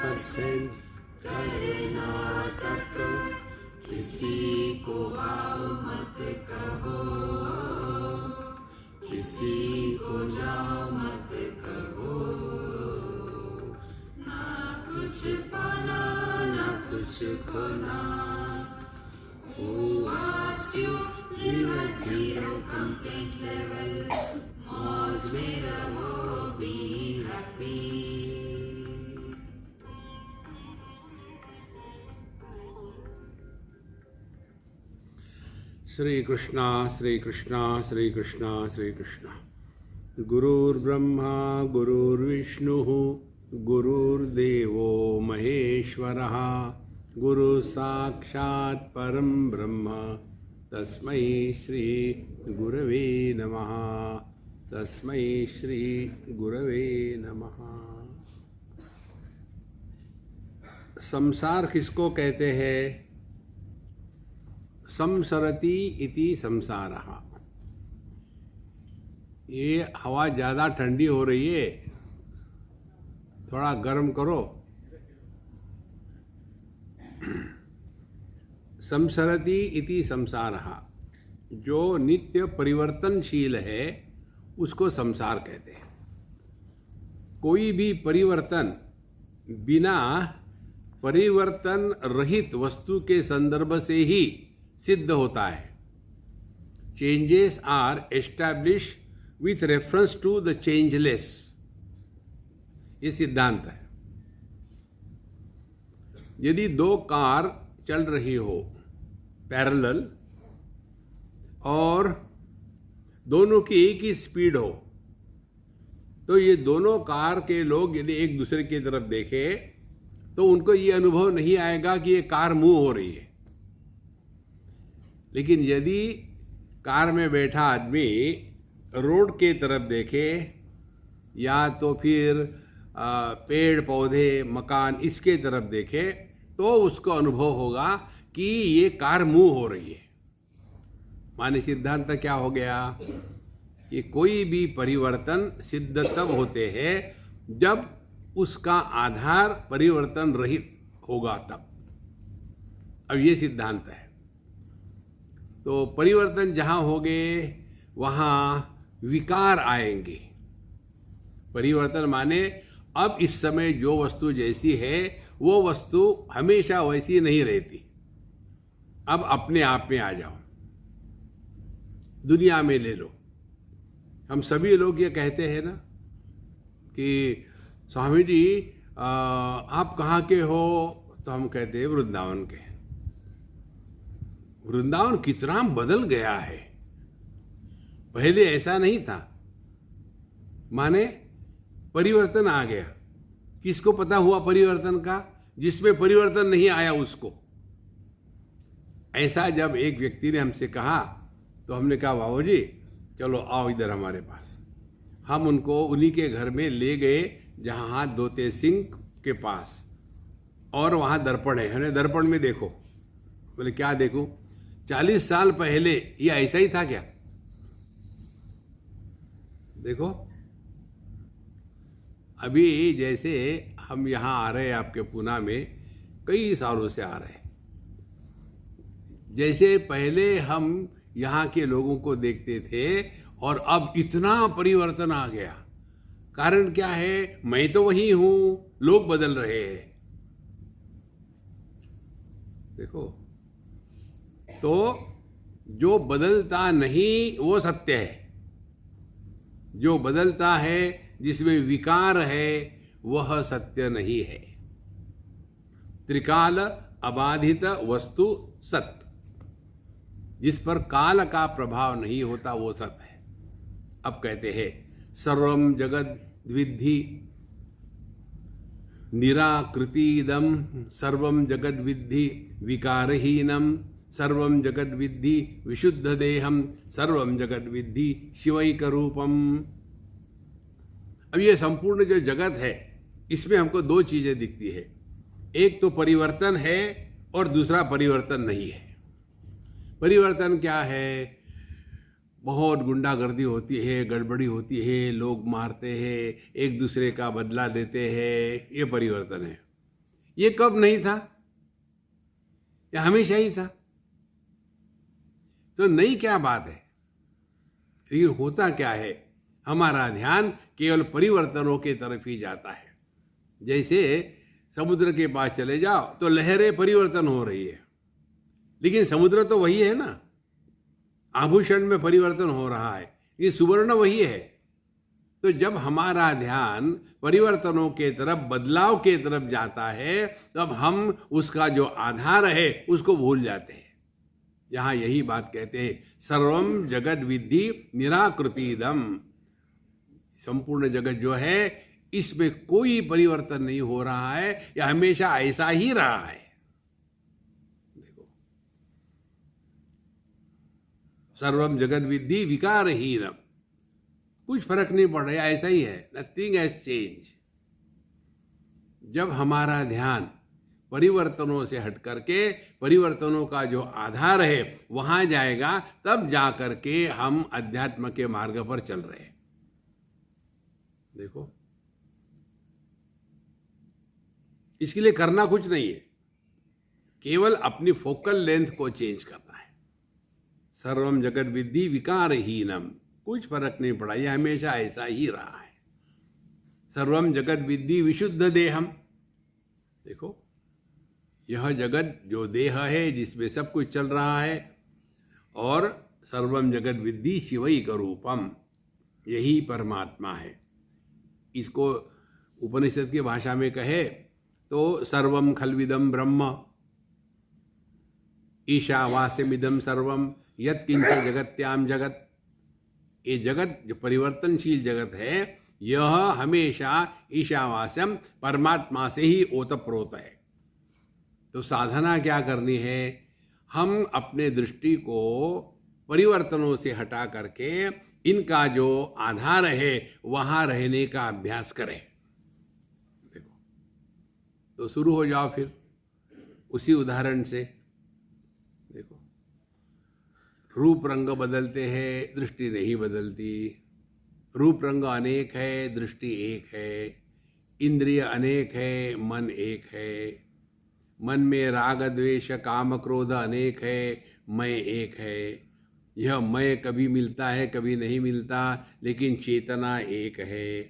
100% कर्नाटक, किसी को आओ मत कहो, किसी को जाओ मत कहो, ना कुछ पाना ना कुछ खोना। Who asked you live at zero complaint level? मौज में रहो, be happy. श्री कृष्णा श्री कृष्णा श्री कृष्णा श्री कृष्णा। गुरुर्ब्रह्मा गुरुर्विष्णुः गुरुर्देवो महेश्वरः, गुरु साक्षात् परं ब्रह्म तस्मै श्री गुरवे नमः, तस्मै श्री गुरवे नमः। संसार किसको कहते हैं? संसरति इति संसारः। ये हवा ज़्यादा ठंडी हो रही है, थोड़ा गर्म करो। संसरति इति संसारः, जो नित्य परिवर्तनशील है उसको संसार कहते हैं। कोई भी परिवर्तन बिना परिवर्तन रहित वस्तु के संदर्भ से ही सिद्ध होता है। Changes are establish with reference to the changeless, ये सिद्धांत है। यदि दो कार चल रही हो पैरेलल और दोनों की एक ही स्पीड हो, तो ये दोनों कार के लोग यदि एक दूसरे की तरफ देखें तो उनको ये अनुभव नहीं आएगा कि ये कार मूव हो रही है। लेकिन यदि कार में बैठा आदमी रोड के तरफ देखे या तो फिर पेड़ पौधे मकान इसके तरफ देखे, तो उसको अनुभव होगा कि ये कार मूव हो रही है। माने सिद्धांत क्या हो गया कि कोई भी परिवर्तन सिद्ध तब होते हैं जब उसका आधार परिवर्तन रहित होगा तब। अब ये सिद्धांत है। तो परिवर्तन जहाँ होंगे वहाँ विकार आएंगे। परिवर्तन माने अब इस समय जो वस्तु जैसी है वो वस्तु हमेशा वैसी नहीं रहती। अब अपने आप में आ जाओ, दुनिया में ले लो। हम सभी लोग ये कहते हैं ना कि स्वामी जी आप कहाँ के हो, तो हम कहते हैं वृंदावन के। वृंदावन कितना बदल गया है, पहले ऐसा नहीं था। माने परिवर्तन आ गया। किसको पता हुआ परिवर्तन का? जिसमें परिवर्तन नहीं आया उसको। ऐसा जब एक व्यक्ति ने हमसे कहा तो हमने कहा बाबू जी चलो आओ इधर हमारे पास। हम उनको उन्हीं के घर में ले गए जहाँ हाथ धोते सिंक के पास, और वहाँ दर्पण है। हमने दर्पण में देखो। बोले क्या देखूं? 40 साल पहले ये ऐसा ही था क्या? देखो अभी जैसे हम यहाँ आ रहे हैं आपके पुणे में, कई सालों से आ रहे हैं। जैसे पहले हम यहाँ के लोगों को देखते थे और अब इतना परिवर्तन आ गया। कारण क्या है? मैं तो वही हूं, लोग बदल रहे हैं। देखो, तो जो बदलता नहीं वो सत्य है। जो बदलता है, जिसमें विकार है, वह सत्य नहीं है। त्रिकाल अबाधित वस्तु सत्य, जिस पर काल का प्रभाव नहीं होता वो सत्य है। अब कहते हैं सर्वं जगद विद्धि निराकृतिदम, सर्वं जगद विद्धि विकारहीनम, सर्वं जगद विद्धि विशुद्ध देहम, सर्वं जगद विद्धि शिवैक रूपम। अब ये संपूर्ण जो जगत है इसमें हमको दो चीजें दिखती है। एक तो परिवर्तन है और दूसरा परिवर्तन नहीं है। परिवर्तन क्या है? बहुत गुंडागर्दी होती है, गड़बड़ी होती है, लोग मारते हैं, एक दूसरे का बदला लेते हैं, ये परिवर्तन है। ये कब नहीं था? या हमेशा ही था? तो नई क्या बात है? लेकिन होता क्या है, हमारा ध्यान केवल परिवर्तनों की तरफ ही जाता है। जैसे समुद्र के पास चले जाओ तो लहरें परिवर्तन हो रही है, लेकिन समुद्र तो वही है ना। आभूषण में परिवर्तन हो रहा है, ये सुवर्ण वही है। तो जब हमारा ध्यान परिवर्तनों के तरफ, बदलाव के तरफ जाता है, तब हम उसका जो आधार है उसको भूल जाते हैं। यहां यही बात कहते हैं, सर्वम जगत विद्धि निराकृतिदम। संपूर्ण जगत जो है, इसमें कोई परिवर्तन नहीं हो रहा है, यह हमेशा ऐसा ही रहा है। देखो, सर्वम जगत विद्धि विकारहीनम, कुछ फर्क नहीं पड़ रहा, ऐसा ही है, नथिंग हैज चेंज। जब हमारा ध्यान परिवर्तनों से हट करके परिवर्तनों का जो आधार है वहां जाएगा, तब जाकर के हम अध्यात्म के मार्ग पर चल रहे हैं। देखो, इसके लिए करना कुछ नहीं है, केवल अपनी फोकल लेंथ को चेंज करना है। सर्वम जगत विद्धि विकारहीनम, कुछ फर्क नहीं पड़ा, यह हमेशा ऐसा ही रहा है। सर्वम जगत विद्धि विशुद्ध देहम। देखो, यह जगत जो देह है जिसमें सब कुछ चल रहा है, और सर्वम जगत विद्धि शिवैक रूपम, यही परमात्मा है। इसको उपनिषद की भाषा में कहे तो सर्वम खल्विदम ब्रह्म ईशावास्यमिदम सर्वम यत्किंच जगत्याम जगत। ये जगत जो परिवर्तनशील जगत है, यह हमेशा ईशावास्यम परमात्मा से ही ओतप्रोत है। तो साधना क्या करनी है, हम अपने दृष्टि को परिवर्तनों से हटा करके इनका जो आधार है वहां रहने का अभ्यास करें। देखो, तो शुरू हो जाओ फिर उसी उदाहरण से। देखो, रूप रंग बदलते हैं, दृष्टि नहीं बदलती। रूप रंग अनेक है, दृष्टि एक है। इंद्रिय अनेक है, मन एक है। मन में राग द्वेष काम क्रोध अनेक है, मैं एक है। यह मैं कभी मिलता है, कभी नहीं मिलता, लेकिन चेतना एक है।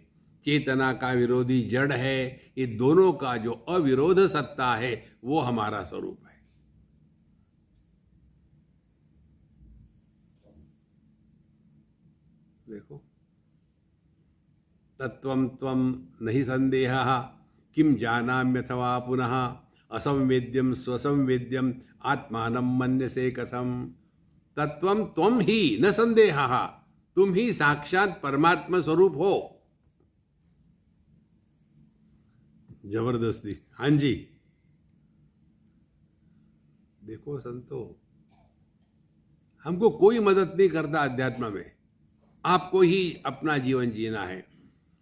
चेतना का विरोधी जड़ है। ये दोनों का जो अविरोध सत्ता है वो हमारा स्वरूप है। देखो, तत्वं त्वं नहि संदेहः किं जानाम्यथवा पुनः असंवेद्यम स्वसंवेद्यम आत्मानं मन्यसे कथम। तत्वं त्वं ही न संदेहः, तुम ही साक्षात परमात्मा स्वरूप हो। जबरदस्ती, हाँ जी। देखो संतो, हमको कोई मदद नहीं करता अध्यात्म में, आपको ही अपना जीवन जीना है।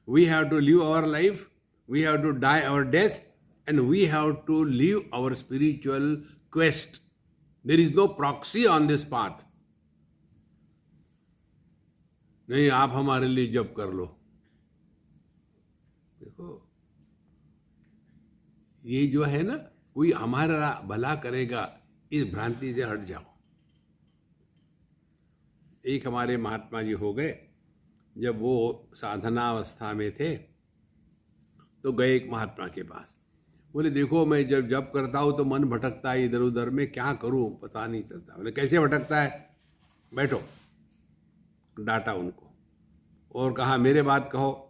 We have to live our life, we have to die our death, and we have to live our spiritual quest. There is no proxy on this path. नहीं, आप हमारे लिए जप कर लो। देखो, ये जो है ना, कोई हमारा भला करेगा, इस भ्रांति से हट जाओ। एक हमारे महात्मा जी हो गए, जब वो साधनावस्था में थे तो गए एक महात्मा के पास। बोले, देखो मैं जब जप करता हूँ तो मन भटकता है इधर उधर, में क्या करूँ पता नहीं चलता। बोले, कैसे भटकता है? बैठो। डांटा उनको और कहा, मेरे बात कहो,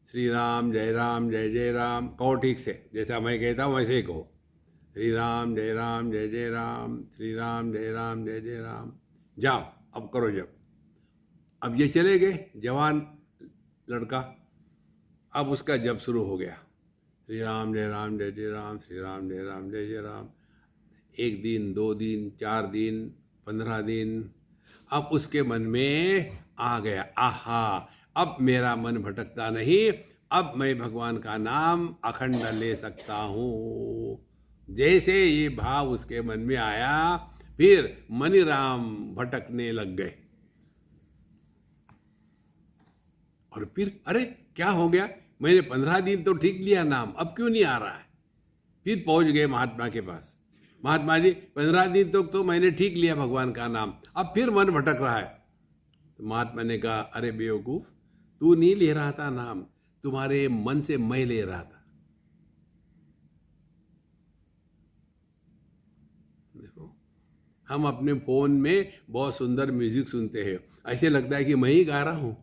श्री राम जय जय राम कहो, ठीक से, जैसा मैं कहता हूँ वैसे ही कहो। श्री राम जय जय राम, श्री राम जय जय राम। जाओ अब करो जप। अब ये चले गए, जवान लड़का, अब उसका जप शुरू हो गया। श्री राम जय जय राम, श्री राम जय जय राम। 1 दिन, 2 दिन, 4 दिन, 15 दिन, अब उसके मन में आ गया, आहा, अब मेरा मन भटकता नहीं, अब मैं भगवान का नाम अखंड ले सकता हूँ। जैसे ये भाव उसके मन में आया, फिर मनीराम भटकने लग गए। और फिर, अरे क्या हो गया, मैंने 15 दिन तो ठीक लिया नाम, अब क्यों नहीं आ रहा है? फिर पहुंच गए महात्मा के पास। महात्मा जी 15 दिन तक तो मैंने ठीक लिया भगवान का नाम, अब फिर मन भटक रहा है। तो महात्मा ने कहा, अरे बेवकूफ, तू नहीं ले रहा था नाम, तुम्हारे मन से मैं ले रहा था। देखो, हम अपने फोन में बहुत सुंदर म्यूजिक सुनते हैं, ऐसे लगता है कि मैं ही गा रहा हूं।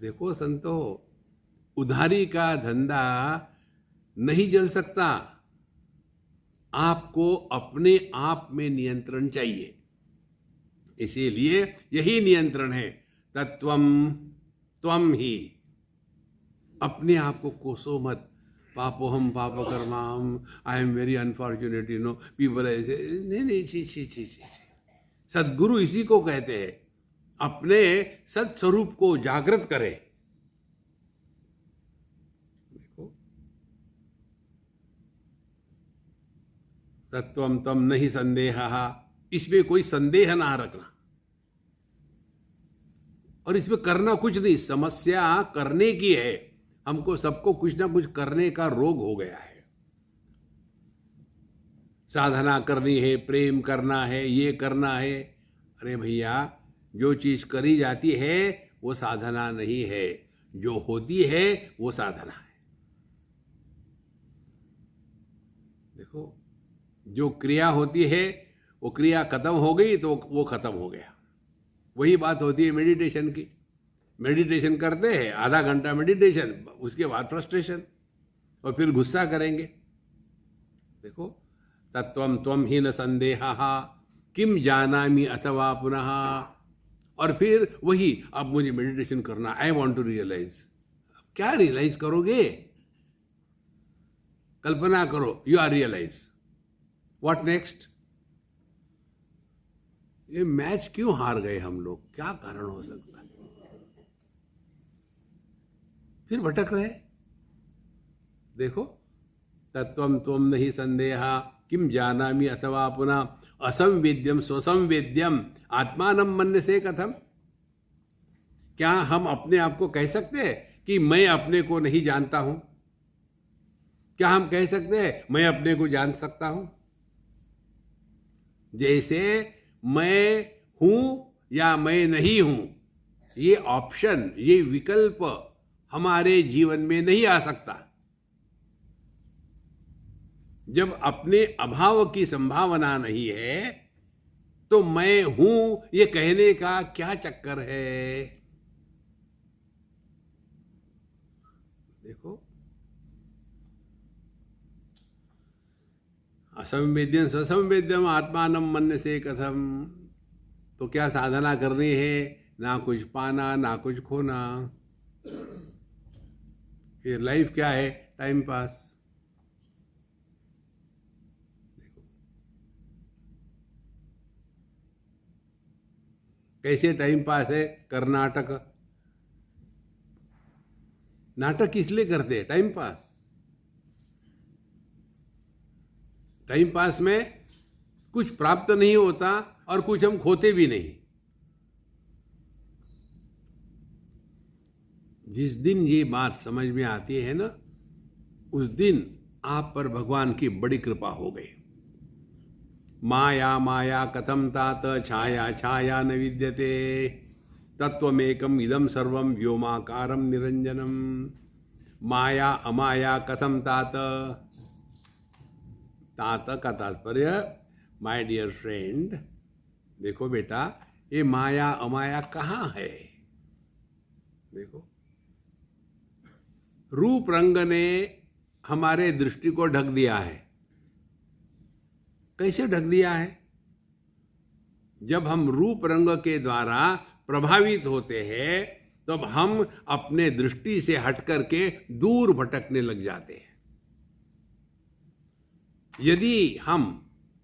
देखो संतो, उधारी का धंधा नहीं चल सकता। आपको अपने आप में नियंत्रण चाहिए। इसीलिए यही नियंत्रण है, तत्वम त्वम ही। अपने आप को कोसो मत, पापोहम पाप कर्माहम, I am very unfortunate, you know, people ऐसे। नहीं नहीं, छी छी छी छी। सद्गुरु इसी को कहते हैं, अपने सत्स्वरूप को जागृत करे। देखो, तत्वम तम नहीं संदेह, इसमें कोई संदेह ना रखना। और इसमें करना कुछ नहीं, समस्या करने की है। हमको सबको कुछ ना कुछ करने का रोग हो गया है। साधना करनी है, प्रेम करना है, ये करना है। अरे भैया, जो चीज करी जाती है वो साधना नहीं है, जो होती है वो साधना है। देखो, जो क्रिया होती है वो क्रिया खत्म हो गई तो वो खत्म हो गया। वही बात होती है मेडिटेशन की। मेडिटेशन करते हैं, आधा घंटा मेडिटेशन, उसके बाद फ्रस्ट्रेशन, और फिर गुस्सा करेंगे। देखो, तत्वम त्वम ही न संदेहा किम जानामि अथवा पुनः। और फिर वही, अब मुझे मेडिटेशन करना, आई वॉन्ट टू रियलाइज। क्या रियलाइज करोगे? कल्पना करो, you are realise, what next? ये मैच क्यों हार गए हम लोग? क्या कारण हो सकता है? फिर भटक रहे। देखो, तत्वम त्वम नहीं संदेहा किम जानामि अथवा पुनः असंवेद्यम स्वसंवेद्यम आत्मानं मन्यसे कथम। क्या हम अपने आप को कह सकते हैं कि मैं अपने को नहीं जानता हूं? क्या हम कह सकते हैं मैं अपने को जान सकता हूं? जैसे मैं हूं या मैं नहीं हूं, ये ऑप्शन, ये विकल्प हमारे जीवन में नहीं आ सकता। जब अपने अभाव की संभावना नहीं है तो मैं हूं ये कहने का क्या चक्कर है? देखो, असंवेद्यम स्वसंवेद्यम आत्मानं मन्यसे कथम। तो क्या साधना करनी है? ना कुछ पाना ना कुछ खोना। फिर लाइफ क्या है? Time pass. कैसे टाइम पास है? कर्नाटक। नाटक किस लिए करते हैं? Time pass. टाइम पास में कुछ प्राप्त नहीं होता और कुछ हम खोते भी नहीं। जिस दिन ये बात समझ में आती है ना, उस दिन आप पर भगवान की बड़ी कृपा हो गई। माया माया कथम तात छाया छाया न विद्यते तत्वमेकम इदम सर्वम व्योमाकारम निरंजनम। माया अमाया कथम तात। तात का तात्पर्य, माय डियर फ्रेंड, देखो बेटा, ये माया अमाया कहाँ है? देखो, रूप रंग ने हमारे दृष्टि को ढक दिया है। कैसे ढक दिया है? जब हम रूप रंग के द्वारा प्रभावित होते हैं तब हम अपने दृष्टि से हट करके दूर भटकने लग जाते हैं। यदि हम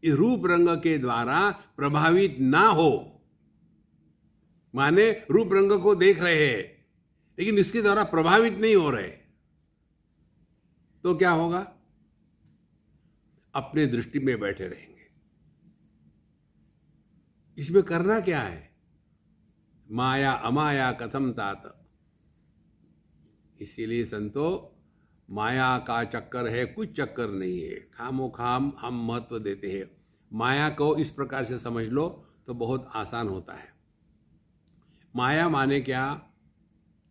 इस रूप रंग के द्वारा प्रभावित ना हो, माने रूप रंग को देख रहे हैं लेकिन इसके द्वारा प्रभावित नहीं हो रहे, तो क्या होगा? अपने दृष्टि में बैठे रहेंगे। इसमें करना क्या है? माया अमाया कथम तात। इसीलिए संतो, माया का चक्कर है, कुछ चक्कर नहीं है। खामोखाम हम महत्व देते हैं। माया को इस प्रकार से समझ लो तो बहुत आसान होता है। माया माने क्या?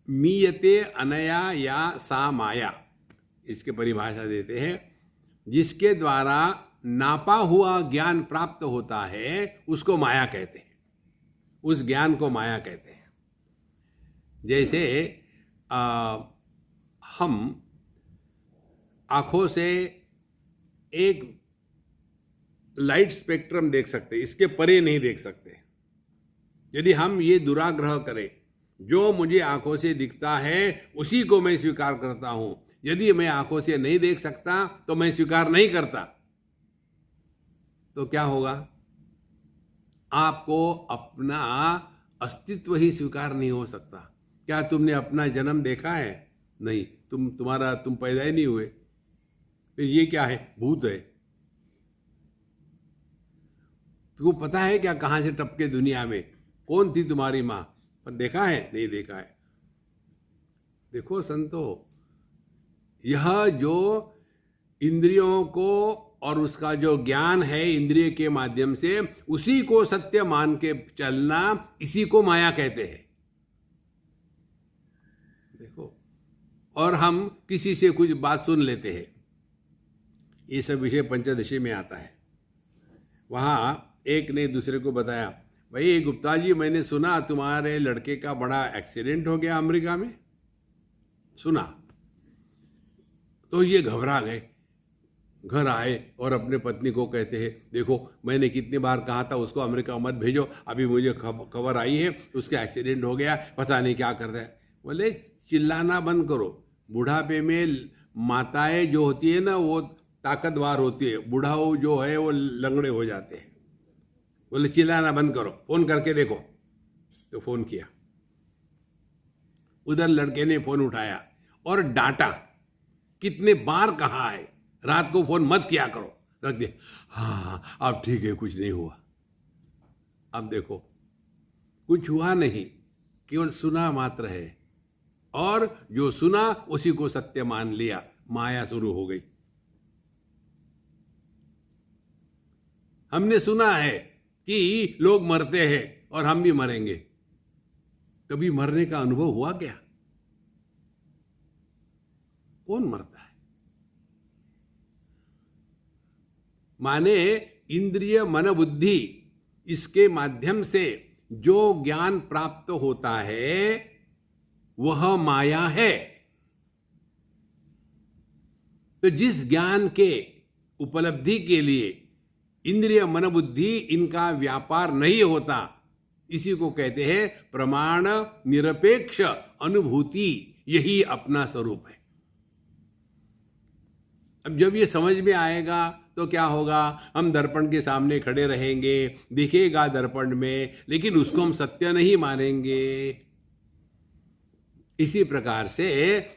मीयते अनया या सा माया, इसके परिभाषा देते हैं। जिसके द्वारा नापा हुआ ज्ञान प्राप्त होता है उसको माया कहते हैं, उस ज्ञान को माया कहते हैं। जैसे हम आंखों से एक लाइट स्पेक्ट्रम देख सकते, इसके परे नहीं देख सकते। यदि हम ये दुराग्रह करें, जो मुझे आंखों से दिखता है उसी को मैं स्वीकार करता हूं, यदि मैं आंखों से नहीं देख सकता तो मैं स्वीकार नहीं करता, तो क्या होगा? आपको अपना अस्तित्व ही स्वीकार नहीं हो सकता। क्या तुमने अपना जन्म देखा है? नहीं, तुम पैदा ही नहीं हुए, फिर ये क्या है? भूत है। तुमको पता है क्या कहां से टपके दुनिया में? कौन थी तुम्हारी मां? पर देखा है? नहीं देखा है। देखो संतो, यह जो इंद्रियों को और उसका जो ज्ञान है इंद्रिय के माध्यम से, उसी को सत्य मान के चलना, इसी को माया कहते हैं। देखो, और हम किसी से कुछ बात सुन लेते हैं, ये सब विषय पंचदशी में आता है। वहां एक ने दूसरे को बताया, भाई गुप्ता जी, मैंने सुना तुम्हारे लड़के का बड़ा एक्सीडेंट हो गया अमेरिका में। सुना तो ये घबरा गए, घर आए और अपने पत्नी को कहते हैं, देखो मैंने कितनी बार कहा था उसको अमेरिका मत भेजो, अभी मुझे खबर आई है उसका एक्सीडेंट हो गया, पता नहीं क्या करता है। बोले चिल्लाना बंद करो, बुढ़ापे में माताएं जो होती है ना वो ताकतवर होती है, बुढ़ाओ जो है वो लंगड़े हो जाते हैं। बोले चिल्लाना बंद करो, फोन करके देखो। तो फोन किया, उधर लड़के ने फोन उठाया और डांटा, कितने बार कहा है रात को फोन मत किया करो, रख दिया। हाँ अब ठीक है, कुछ नहीं हुआ। अब देखो, कुछ हुआ नहीं, केवल सुना मात्र है, और जो सुना उसी को सत्य मान लिया, माया शुरू हो गई। हमने सुना है कि लोग मरते हैं और हम भी मरेंगे, कभी मरने का अनुभव हुआ क्या? कौन मरता है? माने इंद्रिय मन बुद्धि, इसके माध्यम से जो ज्ञान प्राप्त होता है वह माया है। तो जिस ज्ञान के उपलब्धि के लिए इंद्रिय मन बुद्धि इनका व्यापार नहीं होता, इसी को कहते हैं प्रमाण निरपेक्ष अनुभूति, यही अपना स्वरूप है। अब जब ये समझ में आएगा तो क्या होगा? हम दर्पण के सामने खड़े रहेंगे, दिखेगा दर्पण में, लेकिन उसको हम सत्य नहीं मानेंगे। इसी प्रकार से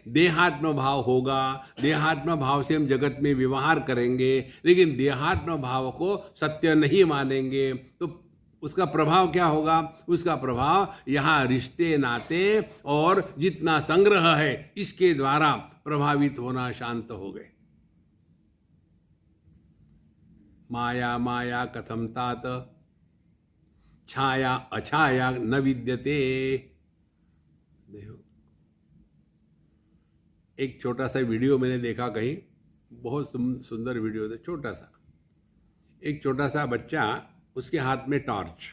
देहात्म भाव होगा, देहात्म भाव से हम जगत में व्यवहार करेंगे, लेकिन देहात्म भाव को सत्य नहीं मानेंगे, तो उसका प्रभाव क्या होगा? उसका प्रभाव यहाँ रिश्ते नाते और जितना संग्रह है इसके द्वारा प्रभावित होना शांत हो गए। माया माया कथम तात छाया अछाया न विद्यते। देखो, एक छोटा सा वीडियो मैंने देखा कहीं, बहुत सुंदर वीडियो था, छोटा सा। एक छोटा सा बच्चा, उसके हाथ में टॉर्च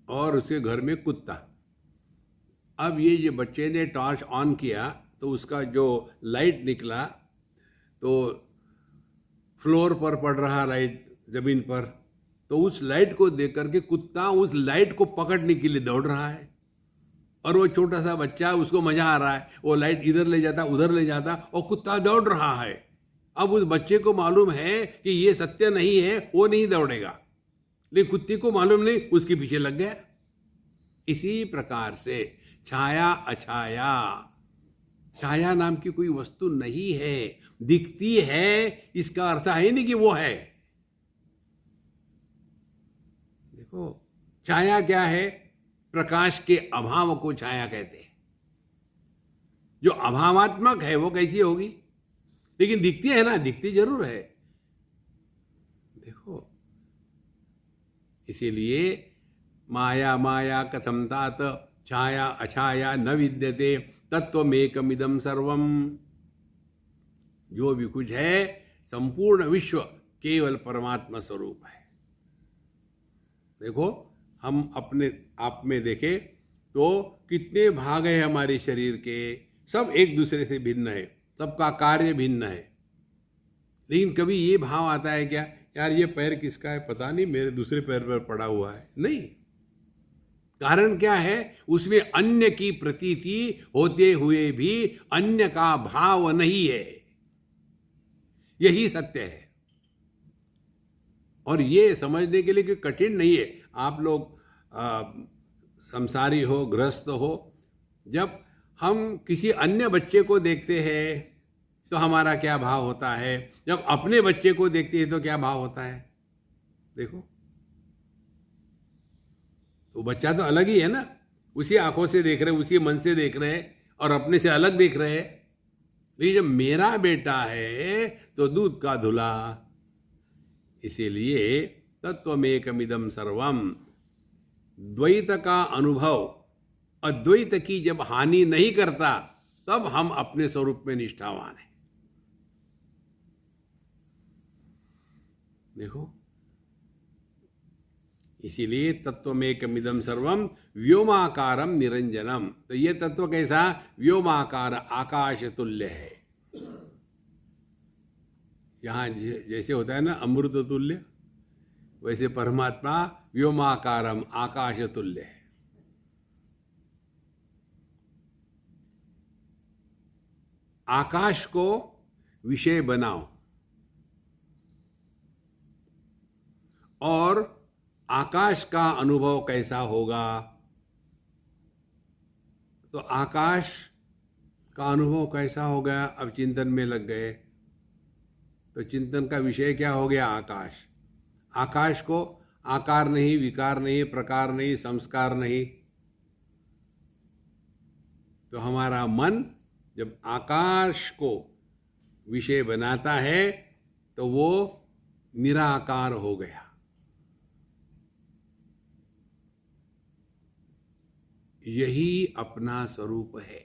और उसके घर में कुत्ता। अब ये बच्चे ने टॉर्च ऑन किया तो उसका जो लाइट निकला तो फ्लोर पर पड़ रहा लाइट, जमीन पर, तो उस लाइट को देख करके कुत्ता उस लाइट को पकड़ने के लिए दौड़ रहा है, और वो छोटा सा बच्चा, उसको मजा आ रहा है, वो लाइट इधर ले जाता उधर ले जाता और कुत्ता दौड़ रहा है। अब उस बच्चे को मालूम है कि ये सत्य नहीं है, वो नहीं दौड़ेगा, लेकिन कुत्ते को मालूम नहीं, उसके पीछे लग गया। इसी प्रकार से छाया अछाया, छाया नाम की कोई वस्तु नहीं है, दिखती है, इसका अर्थ है नहीं कि वो है। देखो, छाया क्या है? प्रकाश के अभाव को छाया कहते हैं। जो अभावात्मक है वो कैसी होगी? लेकिन दिखती है ना, दिखती जरूर है। देखो, इसीलिए माया माया कथम तात छाया अछाया न विद्यते तत्वमेकमिदं सर्वम। जो भी कुछ है संपूर्ण विश्व केवल परमात्मा स्वरूप है। देखो, हम अपने आप में देखें तो कितने भाग है हमारे शरीर के, सब एक दूसरे से भिन्न है, सबका कार्य भिन्न है। लेकिन कभी ये भाव आता है क्या, यार ये पैर किसका है, पता नहीं, मेरे दूसरे पैर पर पड़ा हुआ है? नहीं। कारण क्या है? उसमें अन्य की प्रतीति होते हुए भी अन्य का भाव नहीं है। यही सत्य है। और ये समझने के लिए कि कठिन नहीं है। आप लोग संसारी हो, गृहस्थ हो, जब हम किसी अन्य बच्चे को देखते हैं तो हमारा क्या भाव होता है, जब अपने बच्चे को देखते हैं तो क्या भाव होता है? देखो, तो बच्चा तो अलग ही है ना, उसी आंखों से देख रहे, उसी मन से देख रहे और अपने से अलग देख रहे। लेकिन जब मेरा बेटा है तो दूध का धुला। इसीलिए तत्वमेकमिदं सर्वम, द्वैत का अनुभव अद्वैत की जब हानि नहीं करता तब हम अपने स्वरूप में निष्ठावान हैं। देखो, इसीलिए तत्वमेकमिदं सर्वम व्योमाकारम निरंजनम। तो ये तत्व कैसा? व्योमाकार, आकाश तुल्य है। यहां जैसे होता है ना अमृत तुल्य, वैसे परमात्मा व्योमाकारम, आकाश तुल्य है। आकाश को विषय बनाओ और आकाश का अनुभव कैसा होगा? तो आकाश का अनुभव कैसा हो गया? अब चिंतन में लग गए तो चिंतन का विषय क्या हो गया? आकाश। आकाश को आकार नहीं, विकार नहीं, प्रकार नहीं, संस्कार नहीं। तो हमारा मन जब आकाश को विषय बनाता है तो वो निराकार हो गया। यही अपना स्वरूप है।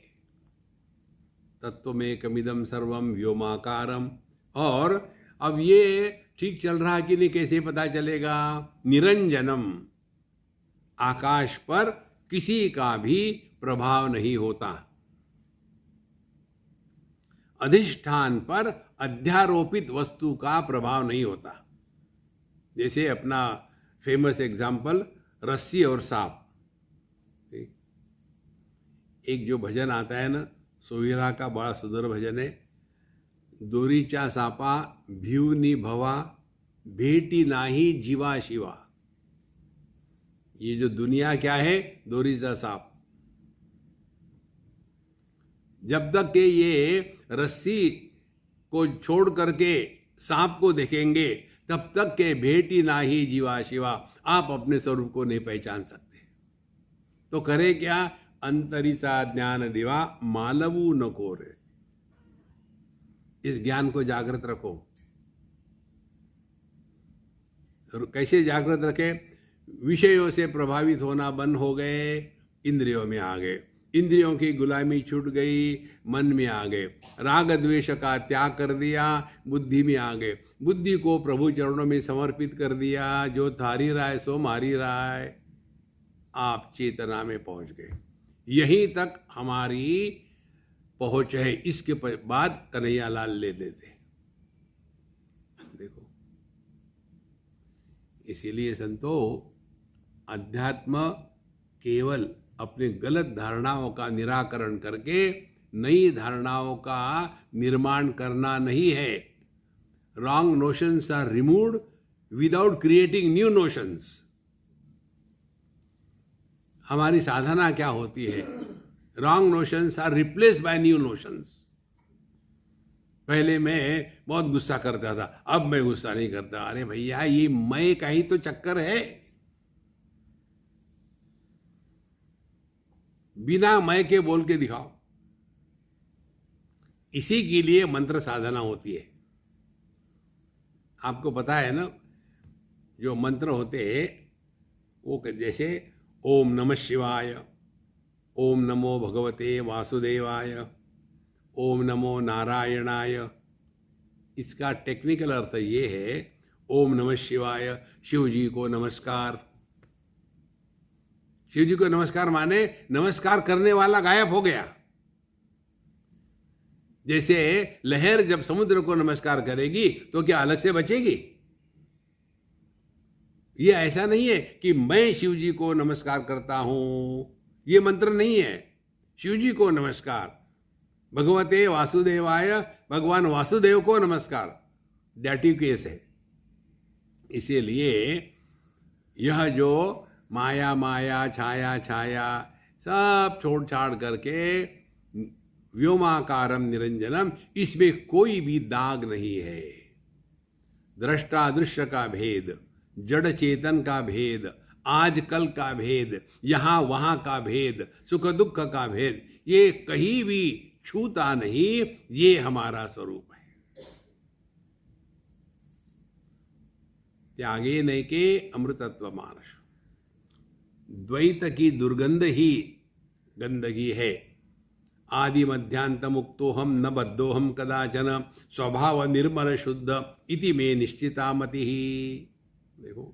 तत्वमेकमिदं सर्वम व्योमाकारम। और अब ये ठीक चल रहा कि नहीं, कैसे पता चलेगा? निरंजनम, आकाश पर किसी का भी प्रभाव नहीं होता। अधिष्ठान पर अध्यारोपित वस्तु का प्रभाव नहीं होता। जैसे अपना फेमस एग्जाम्पल रस्सी और सांप। एक जो भजन आता है ना, सोयरा का बड़ा सुंदर भजन है, दोरीच्या सापा भिवनी भवा भेटी नाही जीवा शिवा। ये जो दुनिया क्या है? दोरीचा सांप। जब तक कि ये रस्सी को छोड़ करके सांप को देखेंगे तब तक के भेटी नाही जीवा शिवा, आप अपने स्वरूप को नहीं पहचान सकते। तो करे क्या? अंतरीचा ज्ञान दिवा मालवू नको रे। इस ज्ञान को जागृत रखो। कैसे जागृत रखे? विषयों से प्रभावित होना बंद हो गए, इंद्रियों में आ गए। इंद्रियों की गुलामी छूट गई, मन में आ गए। राग द्वेष का त्याग कर दिया, बुद्धि में आ गए। बुद्धि को प्रभु चरणों में समर्पित कर दिया। जो थारी रहा है सो मारी रहा है। आप चेतना में पहुंच गए। यहीं तक हमारी पहुंच है। इसके बाद कन्हैयालाल ले लेते। देखो, इसीलिए संतो, अध्यात्म केवल अपने गलत धारणाओं का निराकरण करके नई धारणाओं का निर्माण करना नहीं है। Wrong notions are removed without creating new notions. हमारी साधना क्या होती है? Wrong notions are replace by new notions. पहले मैं बहुत गुस्सा करता था, अब मैं गुस्सा नहीं करता। अरे भैया, ये मैं का ही तो चक्कर है। बिना मैं के बोल के दिखाओ। इसी के लिए मंत्र साधना होती है। आपको पता है ना, जो मंत्र होते हैं वो जैसे ओम नमः शिवाय, ओम नमो भगवते वासुदेवाय, ओम नमो नारायणाय। इसका टेक्निकल अर्थ ये है, ओम नमः शिवाय, शिव जी को नमस्कार। शिव जी को नमस्कार माने नमस्कार करने वाला गायब हो गया। जैसे लहर जब समुद्र को नमस्कार करेगी तो क्या अलग से बचेगी? ये ऐसा नहीं है कि मैं शिव जी को नमस्कार करता हूं, ये मंत्र नहीं है। शिव जी को नमस्कार, भगवते वासुदेवाय, भगवान वासुदेव को नमस्कार, डैटिव केस है। इसीलिए यह जो माया माया छाया छाया सब छोड़ छाड़ करके व्योमाकारम निरंजनम, इसमें कोई भी दाग नहीं है। दृष्टा दृश्य का भेद, जड़ चेतन का भेद, आज कल का भेद, यहां वहां का भेद, सुख दुख का भेद, ये कहीं भी छूता नहीं। ये हमारा स्वरूप है। त्यागे नैके अमृतत्व मानस। द्वैत की दुर्गंध ही गंदगी है। आदि मध्यांत मुक्तोहम न बद्धोहम कदाचन, स्वभाव निर्मल शुद्ध इति में निश्चिता मति। देखो,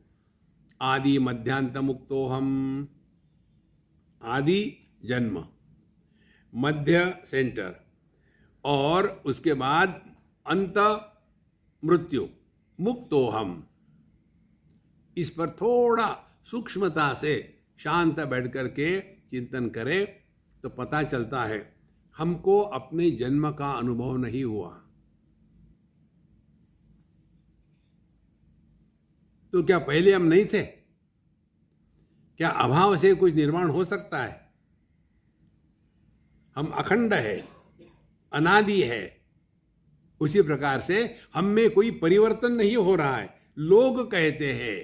आदि मध्यांत मुक्तोहम, आदि जन्म, मध्य सेंटर, और उसके बाद अंत मृत्यु, मुक्तोहम। इस पर थोड़ा सूक्ष्मता से शांत बैठ करके चिंतन करें तो पता चलता है हमको अपने जन्म का अनुभव नहीं हुआ। तो क्या पहले हम नहीं थे? क्या अभाव से कुछ निर्माण हो सकता है? हम अखंड है, अनादि है। उसी प्रकार से हम में कोई परिवर्तन नहीं हो रहा है। लोग कहते हैं।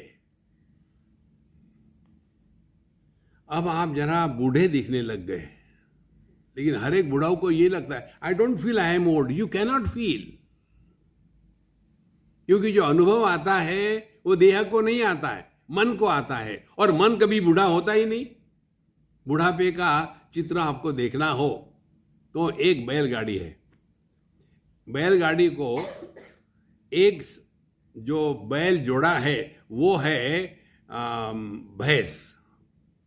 अब आप जरा बूढ़े दिखने लग गए, लेकिन हर एक बुढ़ाऊ को ये लगता है I don't feel I am old. You can not feel, क्योंकि जो अनुभव आता है वो देह को नहीं आता है, मन को आता है। और मन कभी बूढ़ा होता ही नहीं। बुढ़ापे का चित्र आपको देखना हो तो एक बैलगाड़ी है। बैलगाड़ी को एक जो बैल जोड़ा है वो है भैंस,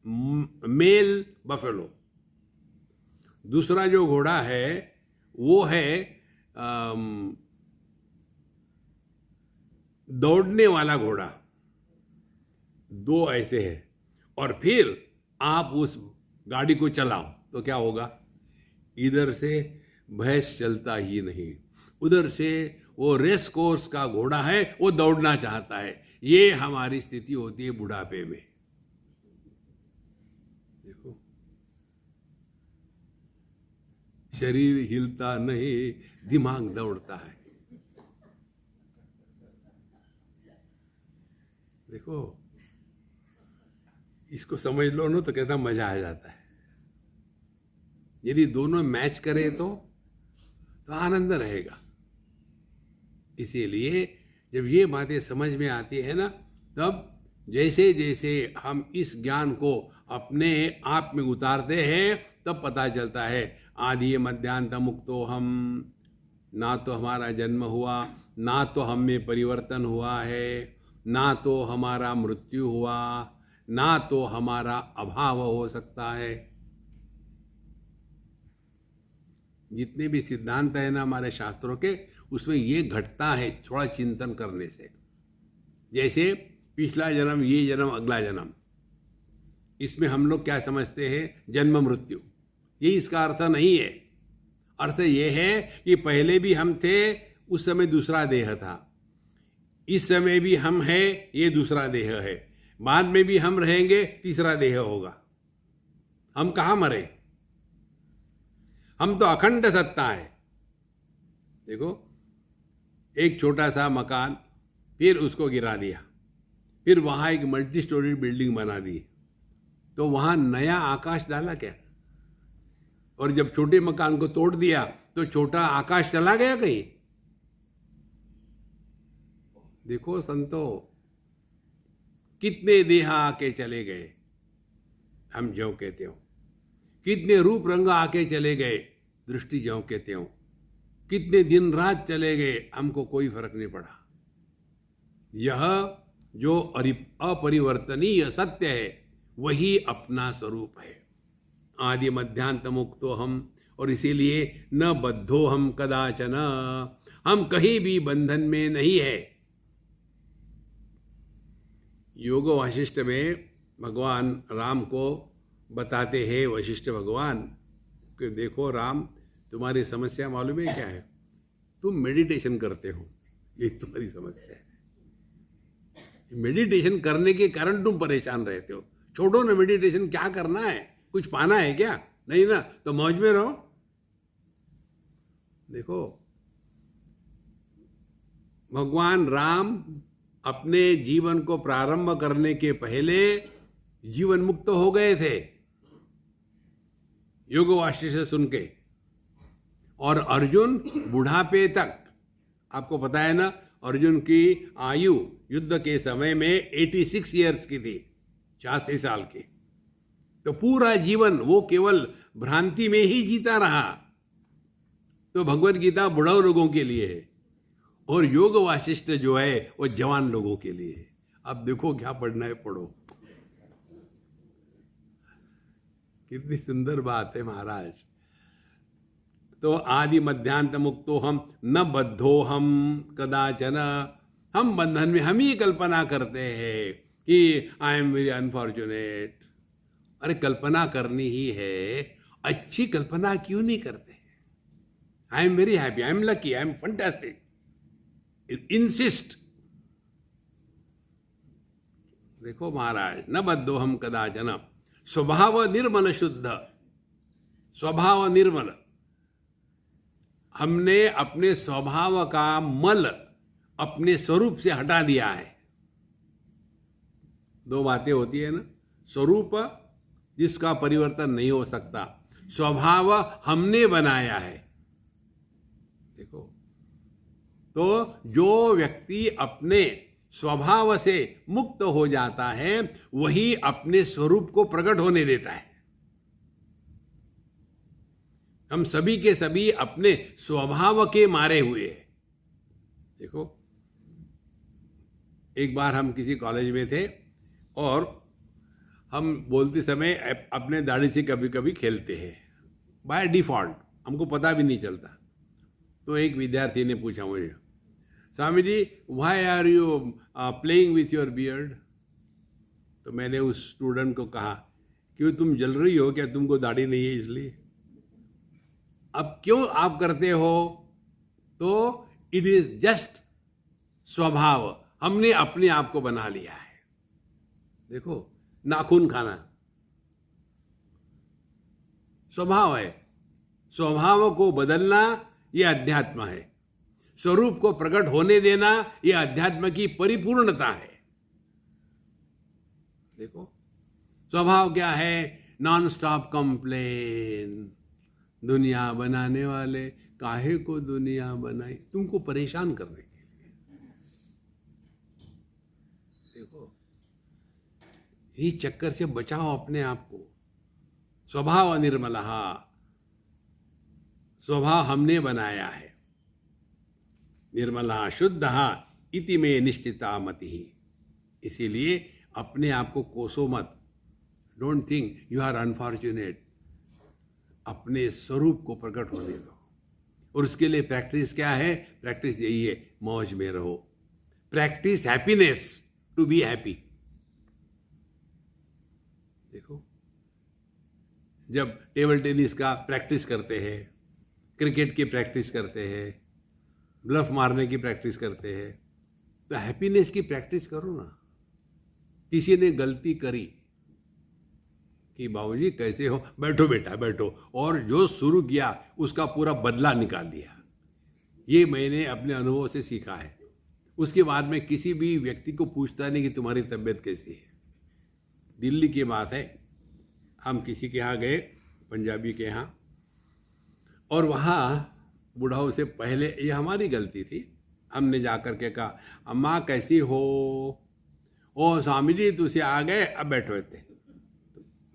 मेल बफेलो। दूसरा जो घोड़ा है वो है दौड़ने वाला घोड़ा। दो ऐसे हैं। और फिर आप उस गाड़ी को चलाओ तो क्या होगा? इधर से भैंस चलता ही नहीं, उधर से वो रेस कोर्स का घोड़ा है, वो दौड़ना चाहता है। ये हमारी स्थिति होती है बुढ़ापे में। देखो, शरीर हिलता नहीं, दिमाग दौड़ता है। देखो, इसको समझ लो ना तो कहता मजा आ जाता है। यदि दोनों मैच करें तो आनंद रहेगा। इसीलिए जब ये बातें समझ में आती है ना, तब जैसे जैसे हम इस ज्ञान को अपने आप में उतारते हैं तब पता चलता है आदि मध्यांत मुक्तो हम। ना तो हमारा जन्म हुआ, ना तो हम में परिवर्तन हुआ है, ना तो हमारा मृत्यु हुआ, ना तो हमारा अभाव हो सकता है। जितने भी सिद्धांत है ना हमारे शास्त्रों के, उसमें ये घटता है थोड़ा चिंतन करने से। जैसे पिछला जन्म, ये जन्म, अगला जन्म, इसमें हम लोग क्या समझते हैं? जन्म मृत्यु। ये इसका अर्थ नहीं है। अर्थ ये है कि पहले भी हम थे, उस समय दूसरा देह था, इस समय भी हम हैं, ये दूसरा देह है, बाद में भी हम रहेंगे, तीसरा देह होगा। हम कहाँ मरे? हम तो अखंड सत्ता है। देखो, एक छोटा सा मकान, फिर उसको गिरा दिया, फिर वहां एक मल्टी स्टोरी बिल्डिंग बना दी, तो वहां नया आकाश डाला क्या? और जब छोटे मकान को तोड़ दिया तो छोटा आकाश चला गया कहीं? देखो संतो, कितने देह आके चले गए, हम ज्यों कहते हो। कितने रूप रंग आके चले गए, दृष्टि ज्यों कहते हो। कितने दिन रात चले गए, हमको कोई फर्क नहीं पड़ा। यह जो अपरिवर्तनीय सत्य है वही अपना स्वरूप है। आदि मध्यांत मुक्तो हम, और इसीलिए न बद्धो हम कदाचन, हम कहीं भी बंधन में नहीं है। योग वाशिष्ठ में भगवान राम को बताते हैं वशिष्ठ भगवान कि देखो राम, तुम्हारी समस्या मालूम है क्या है? तुम मेडिटेशन करते हो, ये तुम्हारी समस्या है। मेडिटेशन करने के कारण तुम परेशान रहते हो। छोड़ो ना मेडिटेशन, क्या करना है? कुछ पाना है क्या? नहीं ना, तो मौज में रहो। देखो, भगवान राम अपने जीवन को प्रारंभ करने के पहले जीवन मुक्त हो गए थे योग वाशिष्ठ से सुन के। और अर्जुन बुढ़ापे तक, आपको पता है ना, अर्जुन की आयु युद्ध के समय में 86 ईयर्स की थी, 86 साल की। तो पूरा जीवन वो केवल भ्रांति में ही जीता रहा। तो भगवत गीता बुढ़ाऊ लोगों के लिए है, और योग वाशिष्ठ जो है वो जवान लोगों के लिए है। अब देखो क्या पढ़ना है, पढ़ो। कितनी सुंदर बात है महाराज। तो आदि मध्यांत मुक्तो हम, न बद्धो हम कदाचन, हम बंधन में, हम ही कल्पना करते हैं कि आई एम वेरी अनफॉर्चुनेट। अरे कल्पना करनी ही है, अच्छी कल्पना क्यों नहीं करते? आई am very happy, I am lucky, I am fantastic, insist. देखो महाराज, न बद्धो हम कदाचन, स्वभाव निर्मल शुद्ध, स्वभाव निर्मल। हमने अपने स्वभाव का मल अपने स्वरूप से हटा दिया है। दो बातें होती है ना, स्वरूप जिसका परिवर्तन नहीं हो सकता, स्वभाव हमने बनाया है। देखो, तो जो व्यक्ति अपने स्वभाव से मुक्त हो जाता है वही अपने स्वरूप को प्रकट होने देता है। हम सभी के सभी अपने स्वभाव के मारे हुए हैं। देखो, एक बार हम किसी कॉलेज में थे और हम बोलते समय अपने दाढ़ी से कभी कभी खेलते हैं बाय डिफॉल्ट, हमको पता भी नहीं चलता। तो एक विद्यार्थी ने पूछा मुझे, Swami ji why are you playing with your beard? तो मैंने उस स्टूडेंट को कहा, क्यों तुम जल रही हो क्या? तुमको दाढ़ी नहीं है इसलिए। अब क्यों आप करते हो? तो इट इज जस्ट स्वभाव, हमने अपने आप को बना लिया है। देखो, नाखून खाना स्वभाव है, स्वभाव को बदलना यह अध्यात्म है। स्वरूप को प्रकट होने देना यह अध्यात्म की परिपूर्णता है। देखो, स्वभाव क्या है? Non stop complain. दुनिया बनाने वाले, काहे को दुनिया बनाई? तुमको परेशान करने के लिए। देखो, ये चक्कर से बचाओ अपने आप को। स्वभाव निर्मलः, स्वभाव हमने बनाया है। निर्मलः शुद्धः इति में निश्चिता मतिः। इसीलिए अपने आप को कोसो मत। Don't think you are unfortunate. अपने स्वरूप को प्रकट होने दो। और उसके लिए प्रैक्टिस क्या है? प्रैक्टिस यही है, मौज में रहो। Practise happiness to be happy. देखो, जब टेबल टेनिस का प्रैक्टिस करते हैं, क्रिकेट की प्रैक्टिस करते हैं, ब्लफ मारने की प्रैक्टिस करते हैं, तो हैप्पीनेस की प्रैक्टिस करो ना। किसी ने गलती करी कि बाबूजी कैसे हो, बैठो बेटा बैठो, और जो शुरू किया उसका पूरा बदला निकाल लिया। ये मैंने अपने अनुभव से सीखा है। उसके बाद में किसी भी व्यक्ति को पूछता नहीं कि तुम्हारी तबीयत कैसी है। दिल्ली की बात है, हम किसी के यहाँ गए, पंजाबी के यहाँ, और वहाँ बुढ़ाऊ से पहले, ये हमारी गलती थी, हमने जाकर के कहा अम्मा कैसी हो, ओ स्वामी जी तुझसे आ गए, अब बैठो थे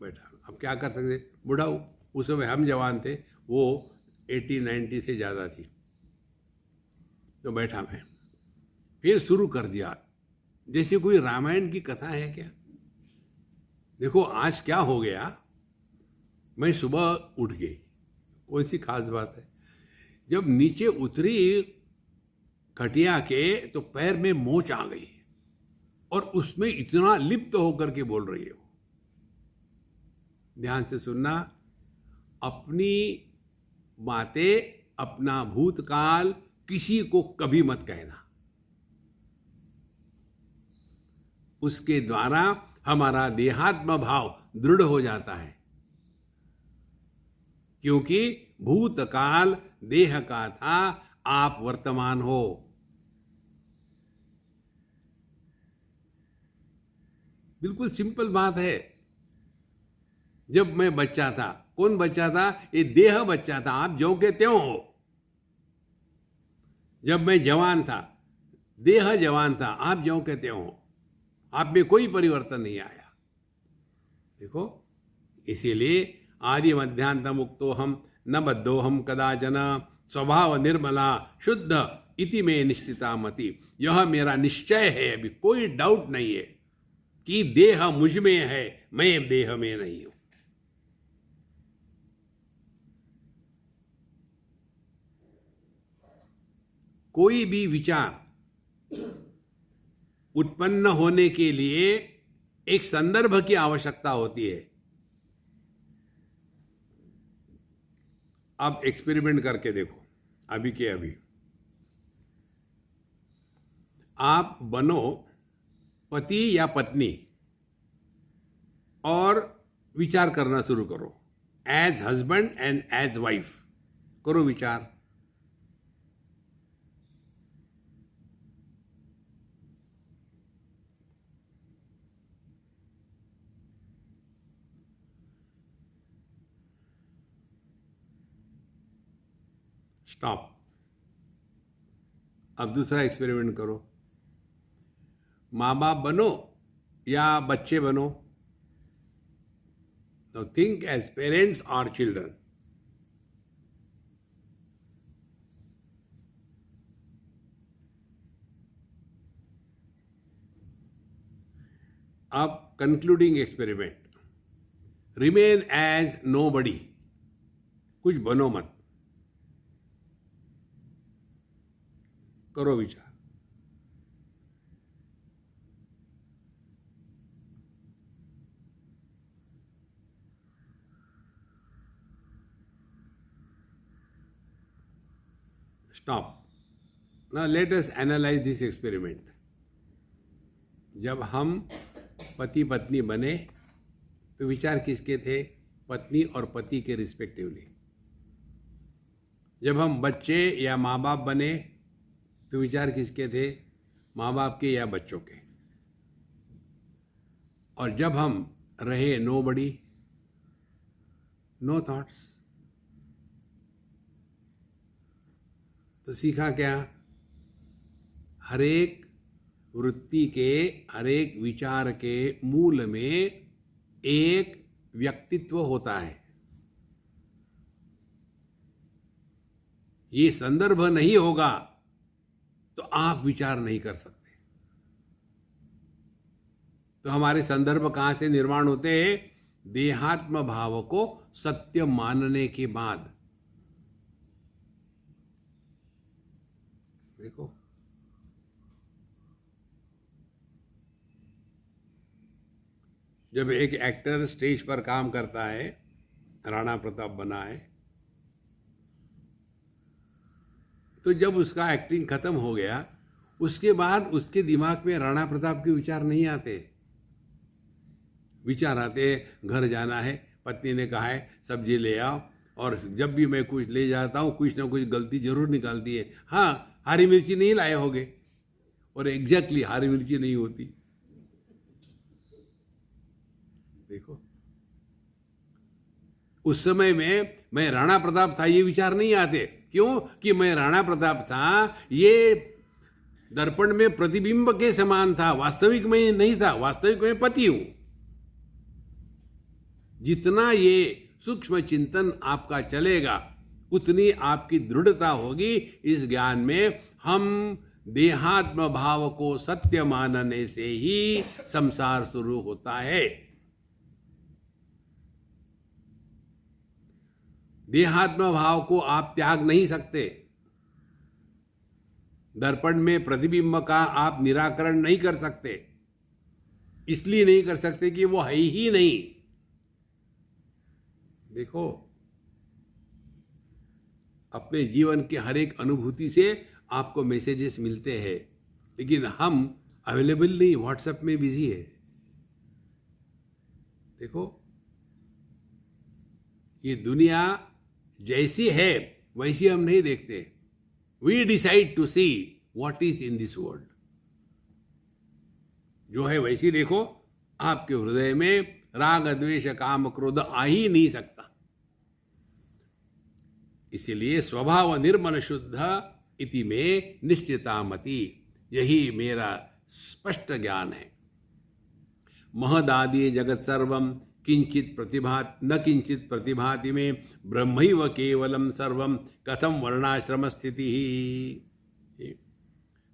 बैठा। अब क्या कर सकते, बुढ़ाऊ, उस समय हम जवान थे, वो 80-90 से ज़्यादा थी। तो बैठा मैं, फिर शुरू कर दिया जैसे कोई रामायण की कथा है क्या। देखो आज क्या हो गया, मैं सुबह उठ गई, कौन सी खास बात है, जब नीचे उतरी खटिया के तो पैर में मोच आ गई और उसमें इतना लिप्त होकर के बोल रही है वो। ध्यान से सुनना, अपनी बातें, अपना भूतकाल किसी को कभी मत कहना, उसके द्वारा हमारा देहात्म भाव दृढ़ हो जाता है, क्योंकि भूतकाल देह का था, आप वर्तमान हो। बिल्कुल सिंपल बात है। जब मैं बच्चा था, कौन बच्चा था, ये देह बच्चा था, आप ज्यों के त्यों हो। जब मैं जवान था, देह जवान था, आप ज्यों के त्यों हो, आप में कोई परिवर्तन नहीं आया। देखो, इसीलिए आदि मध्यांत मुक्तो हम न बद्धो हम कदाचन स्वभाव निर्मला शुद्ध इति में निश्चिता मति। यह मेरा निश्चय है, अभी कोई डाउट नहीं है कि देह मुझ में है, मैं देह में नहीं हूं। कोई भी विचार उत्पन्न होने के लिए एक संदर्भ की आवश्यकता होती है। अब एक्सपेरिमेंट करके देखो, अभी के अभी आप बनो पति या पत्नी और विचार करना शुरू करो, as husband and as wife करो विचार। स्टॉप। अब दूसरा एक्सपेरिमेंट करो, माँ बाप बनो या बच्चे बनो। नाउ थिंक एज पेरेंट्स और चिल्ड्रन। अब concluding experiment, remain as nobody, कुछ बनो मत, करो विचार। Stop. Now let us analyse this experiment. जब हम पति पत्नी बने तो विचार किसके थे, पत्नी और पति के रिस्पेक्टिवली। जब हम बच्चे या माँ बाप बने तो विचार किसके थे, माँ बाप के या बच्चों के। और जब हम रहे नोबडी, नो थॉट्स, तो सीखा क्या, हरेक वृत्ति के, हरेक विचार के मूल में एक व्यक्तित्व होता है। ये संदर्भ नहीं होगा तो आप विचार नहीं कर सकते। तो हमारे संदर्भ कहां से निर्माण होते हैं, देहात्म भाव को सत्य मानने के बाद। देखो, जब एक एक्टर स्टेज पर काम करता है, राणा प्रताप बना है, तो जब उसका एक्टिंग खत्म हो गया, उसके बाद उसके दिमाग में राणा प्रताप के विचार नहीं आते। विचार आते, घर जाना है, पत्नी ने कहा है सब्जी ले आओ, और जब भी मैं कुछ ले जाता हूँ कुछ ना कुछ गलती जरूर निकालती है। हाँ, हरी मिर्ची नहीं लाए होगे, और एग्जैक्टली हरी मिर्ची नहीं होती। देखो, उस समय में मैं राणा प्रताप था, ये विचार नहीं आते क्यों कि मैं राणा प्रताप था, ये दर्पण में प्रतिबिंब के समान था, वास्तविक में नहीं था, वास्तविक में पति हूं। जितना ये सूक्ष्म चिंतन आपका चलेगा उतनी आपकी दृढ़ता होगी इस ज्ञान में। हम देहात्म भाव को सत्य मानने से ही संसार शुरू होता है। देहात्म भाव को आप त्याग नहीं सकते। दर्पण में प्रतिबिंब का आप निराकरण नहीं कर सकते। इसलिए नहीं कर सकते कि वो है ही नहीं। देखो, अपने जीवन के हर एक अनुभूति से आपको मैसेजेस मिलते हैं, लेकिन हम अवेलेबल नहीं, व्हाट्सएप में बिजी है। देखो, ये दुनिया जैसी है वैसी हम नहीं देखते। We decide to see what is in this world. जो है वैसी देखो। आपके हृदय में राग द्वेष काम क्रोध आ ही नहीं सकता। इसीलिए स्वभाव निर्मल शुद्ध इति में निश्चिता मति, यही मेरा स्पष्ट ज्ञान है। महदादि जगत सर्वम किंचित प्रतिभात न किंचित प्रतिभाति में ब्रह्मैव केवलम सर्वम कथम वर्णाश्रम स्थिति।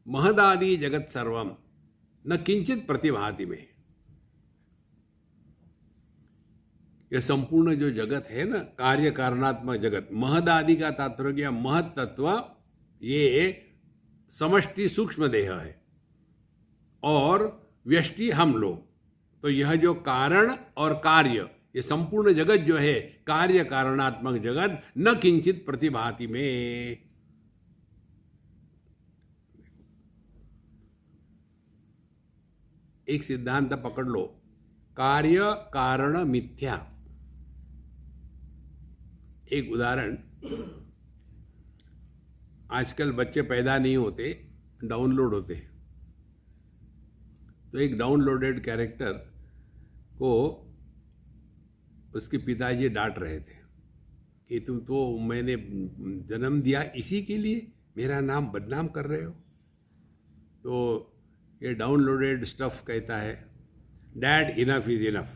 महदादि जगत सर्वम न किंचित प्रतिभाति में, यह संपूर्ण जो जगत है ना, कार्य कारणात्मक जगत, महदादि का तात्पर्य महत तत्व, ये समष्टि सूक्ष्म देह है और व्यष्टि हम लोग। तो यह जो कारण और कार्य, ये संपूर्ण जगत जो है कार्य कारणात्मक जगत, न किंचित प्रतिभाति में। एक सिद्धांत पकड़ लो, कार्य कारण मिथ्या। एक उदाहरण, आजकल बच्चे पैदा नहीं होते, डाउनलोड होते। तो एक डाउनलोडेड कैरेक्टर को उसके पिताजी डांट रहे थे कि तुम तो, मैंने जन्म दिया इसी के लिए, मेरा नाम बदनाम कर रहे हो। तो ये डाउनलोडेड स्टफ कहता है, dad enough is enough,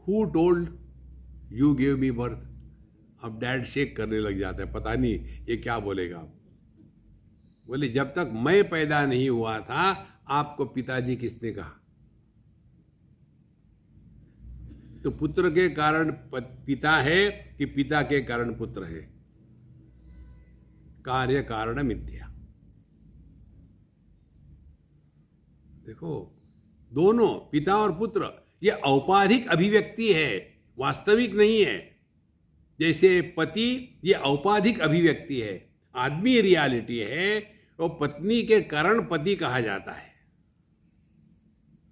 who told you give me birth. अब डैड शेक करने लग जाता है, पता नहीं ये क्या बोलेगा। बोले, जब तक मैं पैदा नहीं हुआ था आपको पिताजी किसने कहा? तो पुत्र के कारण पिता है कि पिता के कारण पुत्र है? कार्य कारण मिथ्या। देखो, दोनों पिता और पुत्र ये औपाधिक अभिव्यक्ति है, वास्तविक नहीं है। जैसे पति ये औपाधिक अभिव्यक्ति है, आदमी रियलिटी है, और पत्नी के कारण पति कहा जाता है।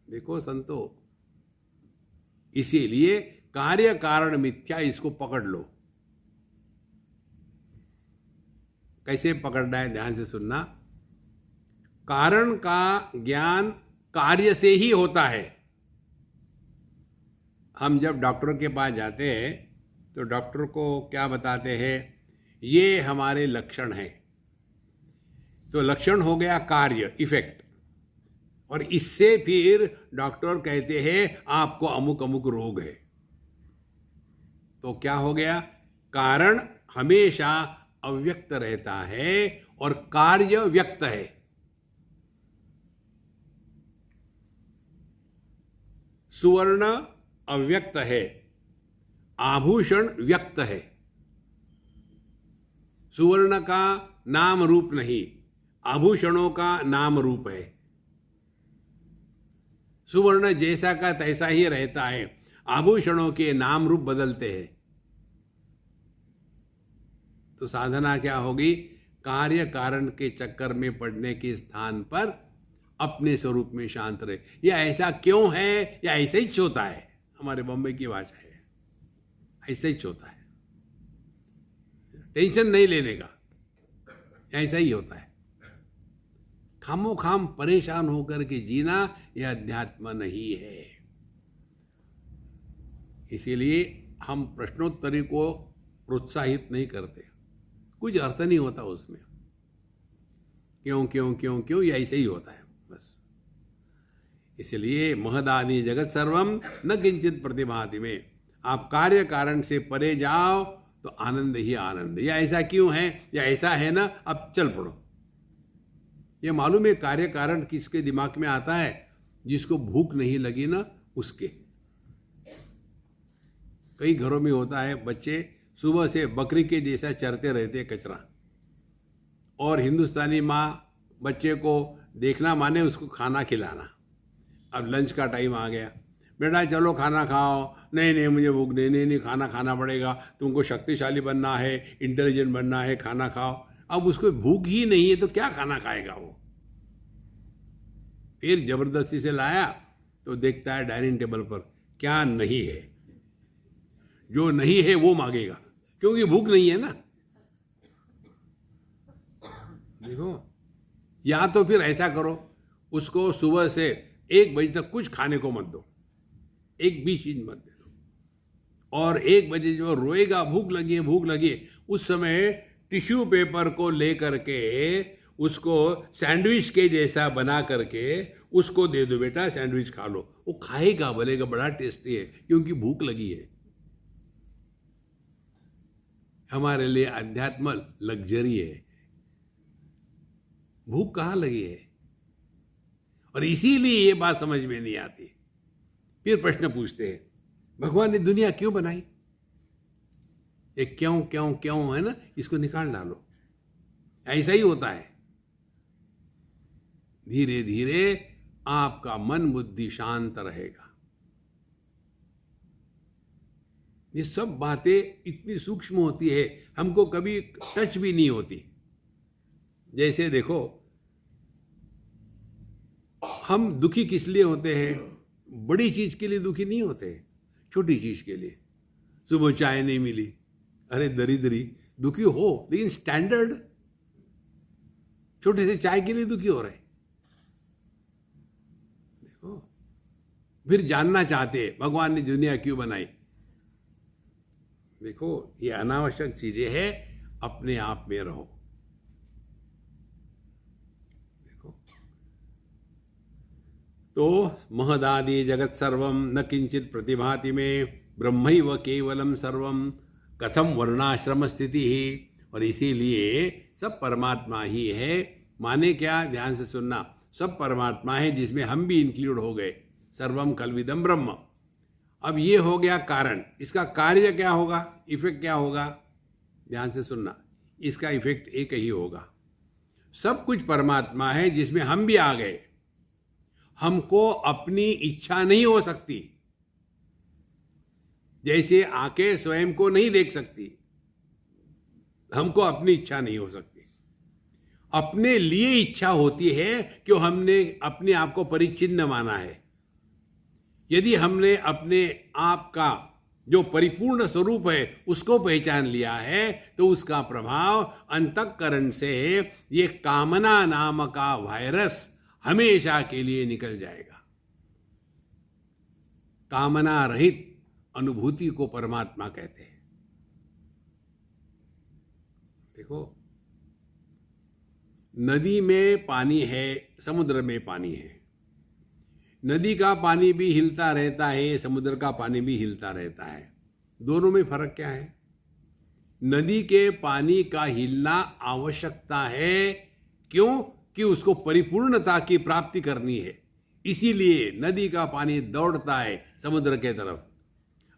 देखो संतो, इसीलिए कार्य कारण मिथ्या, इसको पकड़ लो। कैसे पकड़ना है, ध्यान से सुनना। कारण का ज्ञान कार्य से ही होता है। हम जब डॉक्टर के पास जाते हैं तो डॉक्टर को क्या बताते हैं, ये हमारे लक्षण हैं। तो लक्षण हो गया कार्य, इफेक्ट, और इससे फिर डॉक्टर कहते हैं आपको अमुक अमुक रोग है। तो क्या हो गया, कारण हमेशा अव्यक्त रहता है और कार्य व्यक्त है। सुवर्ण अव्यक्त है, आभूषण व्यक्त है। सुवर्ण का नाम रूप नहीं, आभूषणों का नाम रूप है। सुवर्ण जैसा का तैसा ही रहता है, आभूषणों के नाम रूप बदलते हैं। तो साधना क्या होगी, कार्य कारण के चक्कर में पड़ने के स्थान पर अपने स्वरूप में शांत रहे। यह ऐसा क्यों है, या ऐसा ही होता है, हमारे बॉम्बे की भाषा है, ऐसा ही होता है। टेंशन नहीं लेने का, ऐसा ही होता है। खामो खाम परेशान होकर के जीना यह अध्यात्म नहीं है। इसीलिए हम प्रश्नोत्तरी को प्रोत्साहित नहीं करते, कुछ अर्थ नहीं होता उसमें। क्यों क्यों क्यों क्यों, ये ऐसे ही होता है बस। इसलिए महदादि जगत सर्वम न किंचित प्रतिभाति में, आप कार्य कारण से परे जाओ तो आनंद ही आनंद। या ऐसा क्यों है, या ऐसा है ना, अब चल पड़ो। ये मालूम है कार्य कारण किसके दिमाग में आता है? जिसको भूख नहीं लगी ना उसके। कई घरों में होता है, बच्चे सुबह से बकरी के जैसा चरते रहते कचरा, और हिंदुस्तानी माँ बच्चे को देखना माने उसको खाना खिलाना। अब लंच का टाइम आ गया, बेटा चलो खाना खाओ, नहीं नहीं मुझे भूख नहीं, नहीं नहीं खाना खाना पड़ेगा, तुमको शक्तिशाली बनना है, इंटेलिजेंट बनना है, खाना खाओ। अब उसको भूख ही नहीं है तो क्या खाना खाएगा वो? फिर जबरदस्ती से लाया तो देखता है डाइनिंग टेबल पर क्या नहीं है। जो नहीं है वो मांगेगा, क्योंकि भूख नहीं है ना। देखो, या तो फिर ऐसा करो, उसको सुबह से 1 बजे तक कुछ खाने को मत दो, एक भी चीज मत दे दो। और 1 बजे जो रोएगा भूख लगी है भूख लगी है, उस समय टिश्यू पेपर को लेकर के उसको सैंडविच के जैसा बना करके उसको दे दो, बेटा सैंडविच खा लो। वो खाएगा, बोलेगा बड़ा टेस्टी है, क्योंकि भूख लगी है। हमारे लिए अध्यात्म लग्जरी है, भूख कहाँ लगी है? और इसीलिए ये बात समझ में नहीं आती। फिर प्रश्न पूछते हैं, भगवान ने दुनिया क्यों बनाई? ये क्यों क्यों क्यों है ना, इसको निकाल डालो। ऐसा ही होता है। धीरे धीरे आपका मन बुद्धि शांत रहेगा। ये सब बातें इतनी सूक्ष्म होती है, हमको कभी टच भी नहीं होती। जैसे देखो, हम दुखी किस लिए होते हैं? बड़ी चीज के लिए दुखी नहीं होते, छोटी चीज के लिए। सुबह चाय नहीं मिली, अरे दरिद्री, दुखी हो, लेकिन स्टैंडर्ड। छोटे से चाय के लिए दुखी हो रहे। देखो, फिर जानना चाहते हैं भगवान ने दुनिया क्यों बनाई। देखो, ये अनावश्यक चीजें हैं, अपने आप में रहो। तो महदादि जगत सर्वम न किंचित प्रतिभाति में, ब्रह्मैव केवलम सर्वम कथम वर्णाश्रम स्थिति ही। और इसीलिए सब परमात्मा ही है। माने क्या? ध्यान से सुनना, सब परमात्मा है जिसमें हम भी इंक्लूड हो गए। सर्वम खल्विदम ब्रह्म। अब ये हो गया कारण, इसका कार्य क्या होगा, इफेक्ट क्या होगा? ध्यान से सुनना, इसका इफेक्ट एक ही होगा। सब कुछ परमात्मा है जिसमें हम भी आ गए। हमको अपनी इच्छा नहीं हो सकती, जैसे आंखें स्वयं को नहीं देख सकती, हमको अपनी इच्छा नहीं हो सकती। अपने लिए इच्छा होती है कि हमने अपने आप को परिच्छिन्न माना है। यदि हमने अपने आप का जो परिपूर्ण स्वरूप है उसको पहचान लिया है, तो उसका प्रभाव अंतःकरण से ये कामना नाम का वायरस हमेशा के लिए निकल जाएगा। कामना रहित अनुभूति को परमात्मा कहते हैं। देखो, नदी में पानी है, समुद्र में पानी है। नदी का पानी भी हिलता रहता है, समुद्र का पानी भी हिलता रहता है। दोनों में फर्क क्या है? नदी के पानी का हिलना आवश्यकता है, क्यों? कि उसको परिपूर्णता की प्राप्ति करनी है। इसीलिए नदी का पानी दौड़ता है समुद्र के तरफ।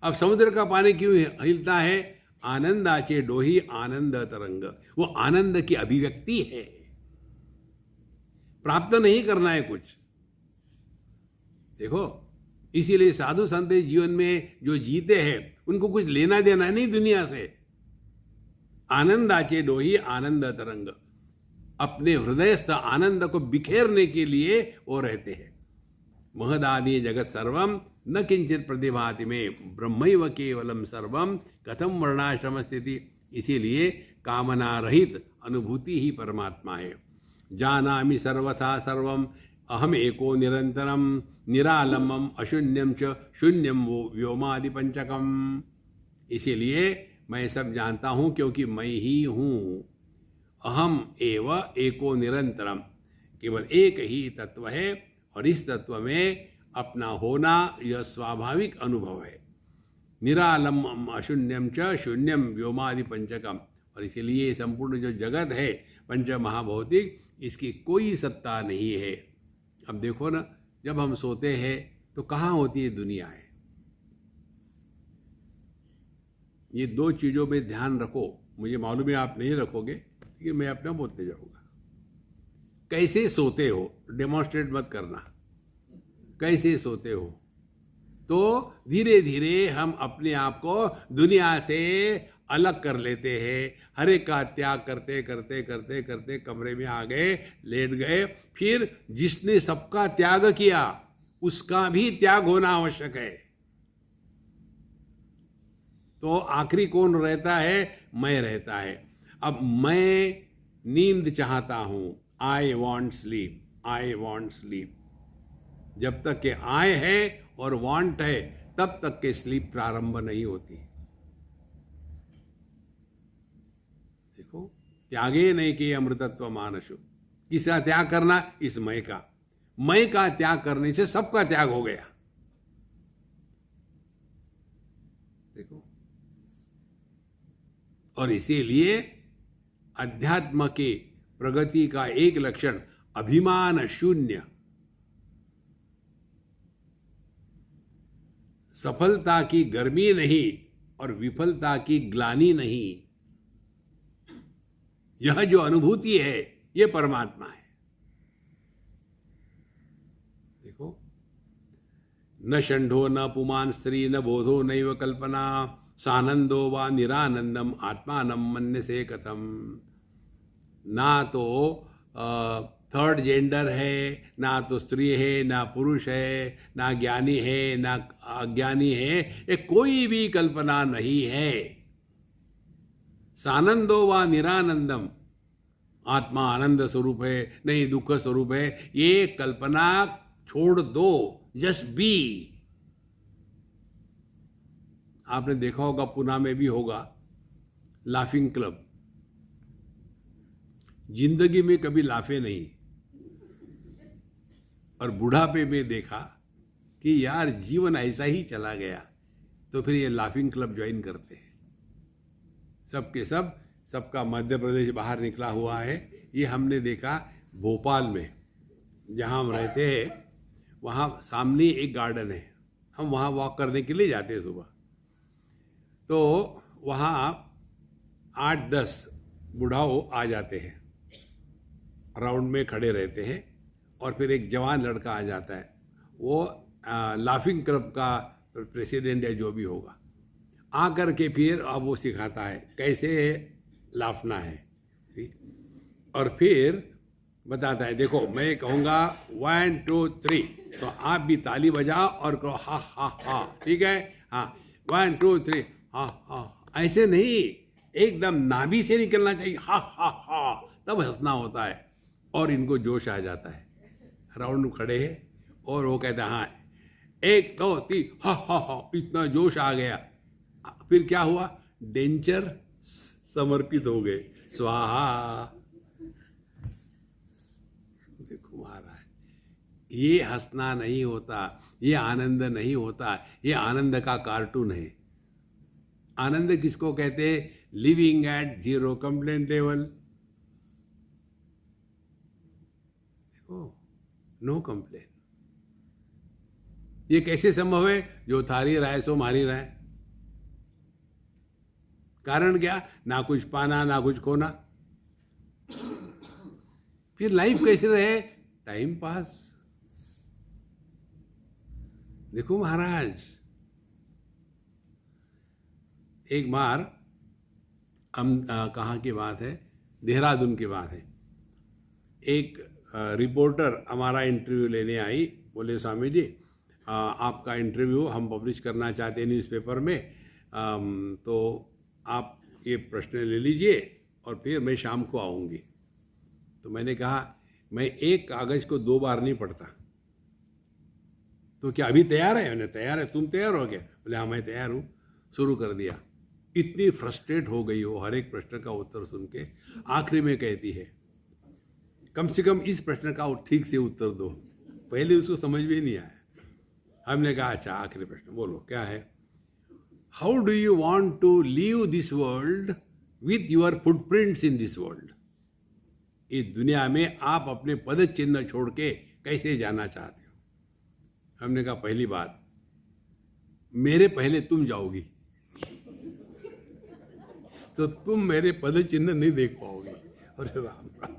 अब समुद्र का पानी क्यों हिलता है? आनंदाचे डोही आनंद तरंग, वो आनंद की अभिव्यक्ति है। प्राप्त नहीं करना है कुछ। देखो, इसीलिए साधु संत जीवन में जो जीते हैं उनको कुछ लेना देना नहीं दुनिया से। आनंदाचे डोही आनंद तरंग, अपने हृदयस्थ आनंद को बिखेरने के लिए वो रहते हैं। महदादि जगत सर्वम न किंचित प्रतिभाति में, ब्रह्मैव केवलम सर्वम कथम वर्णाश्रम स्थिति। इसीलिए कामना रहित अनुभूति ही परमात्मा है। जानामि सर्वथा सर्वम अहम एको निरंतरम निरालंबम अशून्यम च शून्यम वो व्योमादि पंचकम। इसीलिए मैं सब जानता हूं क्योंकि मैं ही हूं। अहम एव एको निरंतरम, केवल एक ही तत्व है और इस तत्व में अपना होना यह स्वाभाविक अनुभव है। निरालम अशून्यम च शून्यम व्योमादि पंचकम, और इसीलिए संपूर्ण जो जगत है पंच महाभौतिक, इसकी कोई सत्ता नहीं है। अब देखो ना, जब हम सोते हैं तो कहाँ होती है दुनिया है? ये दो चीज़ों में ध्यान रखो। मुझे मालूम है आप नहीं रखोगे, लेकिन मैं अपना बोलते जाऊंगा। कैसे सोते हो, डेमोन्स्ट्रेट मत करना। कैसे सोते हो? तो धीरे धीरे हम अपने आप को दुनिया से अलग कर लेते हैं। हर एक का त्याग करते करते करते करते कमरे में आ गए, लेट गए। फिर जिसने सबका त्याग किया उसका भी त्याग होना आवश्यक है। तो आखिरी कौन रहता है? मैं रहता है। अब मैं नींद चाहता हूं, I want sleep, I want sleep. जब तक के आए है और वांट है तब तक के स्लीप प्रारंभ नहीं होती। देखो, त्यागे नहीं कि अमृतत्व मानसु। किसका त्याग करना? इस मय का। मय का त्याग करने से सबका त्याग हो गया। देखो, और इसीलिए अध्यात्म के प्रगति का एक लक्षण अभिमान शून्य, सफलता की गर्मी नहीं और विफलता की ग्लानि नहीं। यह जो अनुभूति है यह परमात्मा है। देखो, न षंढो न पुमान स्त्री न बोधो नैव कल्पना सानंदो वा निरानंदम आत्मानम मन्यसे कथम। ना तो थर्ड जेंडर है, ना तो स्त्री है, ना पुरुष है, ना ज्ञानी है, ना अज्ञानी है, ये कोई भी कल्पना नहीं है। सानंदो वा निरानंदम, आत्मा आनंद स्वरूप है, नहीं दुख स्वरूप है, ये कल्पना छोड़ दो। Just be. आपने देखा होगा, पुणे में भी होगा लाफिंग क्लब। जिंदगी में कभी लाफे नहीं, और बुढ़ापे में देखा कि यार जीवन ऐसा ही चला गया, तो फिर ये लाफिंग क्लब ज्वाइन करते हैं। सबके सब, सबका मध्य प्रदेश बाहर निकला हुआ है। ये हमने देखा भोपाल में, जहाँ हम रहते हैं वहाँ सामने एक गार्डन है। हम वहाँ वॉक करने के लिए जाते हैं सुबह। तो वहाँ 8-10 बुढ़ाओ आ जाते हैं, राउंड में खड़े रहते हैं, और फिर एक जवान लड़का आ जाता है। वो लाफिंग क्लब का प्रेसिडेंट है, जो भी होगा। आकर के फिर अब वो सिखाता है कैसे लाफना है, और फिर बताता है, देखो मैं कहूँगा 1 2 3, तो आप भी ताली बजाओ और कहो हा हा हा। ठीक है? हाँ, 1 2 3 हा हा। ऐसे नहीं, एकदम नाभि से निकलना चाहिए, हा हा हा, तब हंसना होता है। और इनको जोश आ जाता है। राउंड में खड़े हैं और वो कहता है हाँ 1 2 3 हा हा हा। इतना जोश आ गया। फिर क्या हुआ? डेंचर समर्पित हो गए, स्वाहा। देखो महाराज, ये हंसना नहीं होता, ये आनंद नहीं होता, ये आनंद का कार्टून है। आनंद किसको कहते हैं? Living at 0 complaint level. देखो, नो कंप्लेन। ये कैसे संभव है? जो थारी रहा है सो मारी रहा है। कारण क्या? ना कुछ पाना ना कुछ खोना। फिर लाइफ कैसे रहे? Time pass. देखो महाराज, एक बार हम कहाँ की बात है, देहरादून की बात है। एक रिपोर्टर हमारा इंटरव्यू लेने आई। बोले स्वामी जी आपका इंटरव्यू हम पब्लिश करना चाहते हैं न्यूज़पेपर में, तो आप ये प्रश्न ले लीजिए और फिर मैं शाम को आऊँगी। तो मैंने कहा मैं एक कागज़ को 2 बार नहीं पढ़ता। तो क्या अभी तैयार है? मैंने तैयार है। तुम तैयार हो गया? बोले हाँ मैं तैयार हूँ। शुरू कर दिया। इतनी फ्रस्ट्रेट हो गई हो हर एक प्रश्न का उत्तर सुन के, आखिरी में कहती है कम से कम इस प्रश्न का ठीक से उत्तर दो। पहले उसको समझ में नहीं आया। हमने कहा अच्छा आखिरी प्रश्न बोलो क्या है। How do you want to leave this world with your footprints in this world. इस दुनिया में आप अपने पद चिन्ह छोड़ के कैसे जाना चाहते हो। हमने कहा पहली बात, मेरे पहले तुम जाओगी तो तुम मेरे पद चिन्ह नहीं देख पाओगे। और राम राम,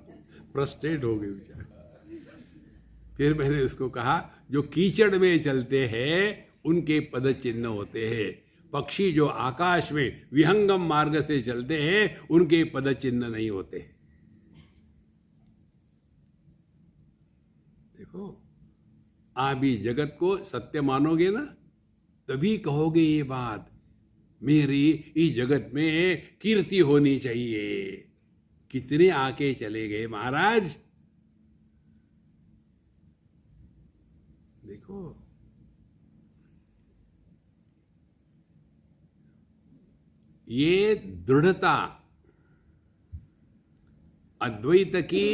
फ्रस्ट्रेट हो गई बेचारे। फिर मैंने उसको कहा जो कीचड़ में चलते हैं उनके पद चिन्ह होते हैं, पक्षी जो आकाश में विहंगम मार्ग से चलते हैं उनके पद चिन्ह नहीं होते। देखो आप इस जगत को सत्य मानोगे ना, तभी कहोगे ये बात, मेरी इस जगत में कीर्ति होनी चाहिए। कितने आके चले गए महाराज। देखो ये दृढ़ता अद्वैत की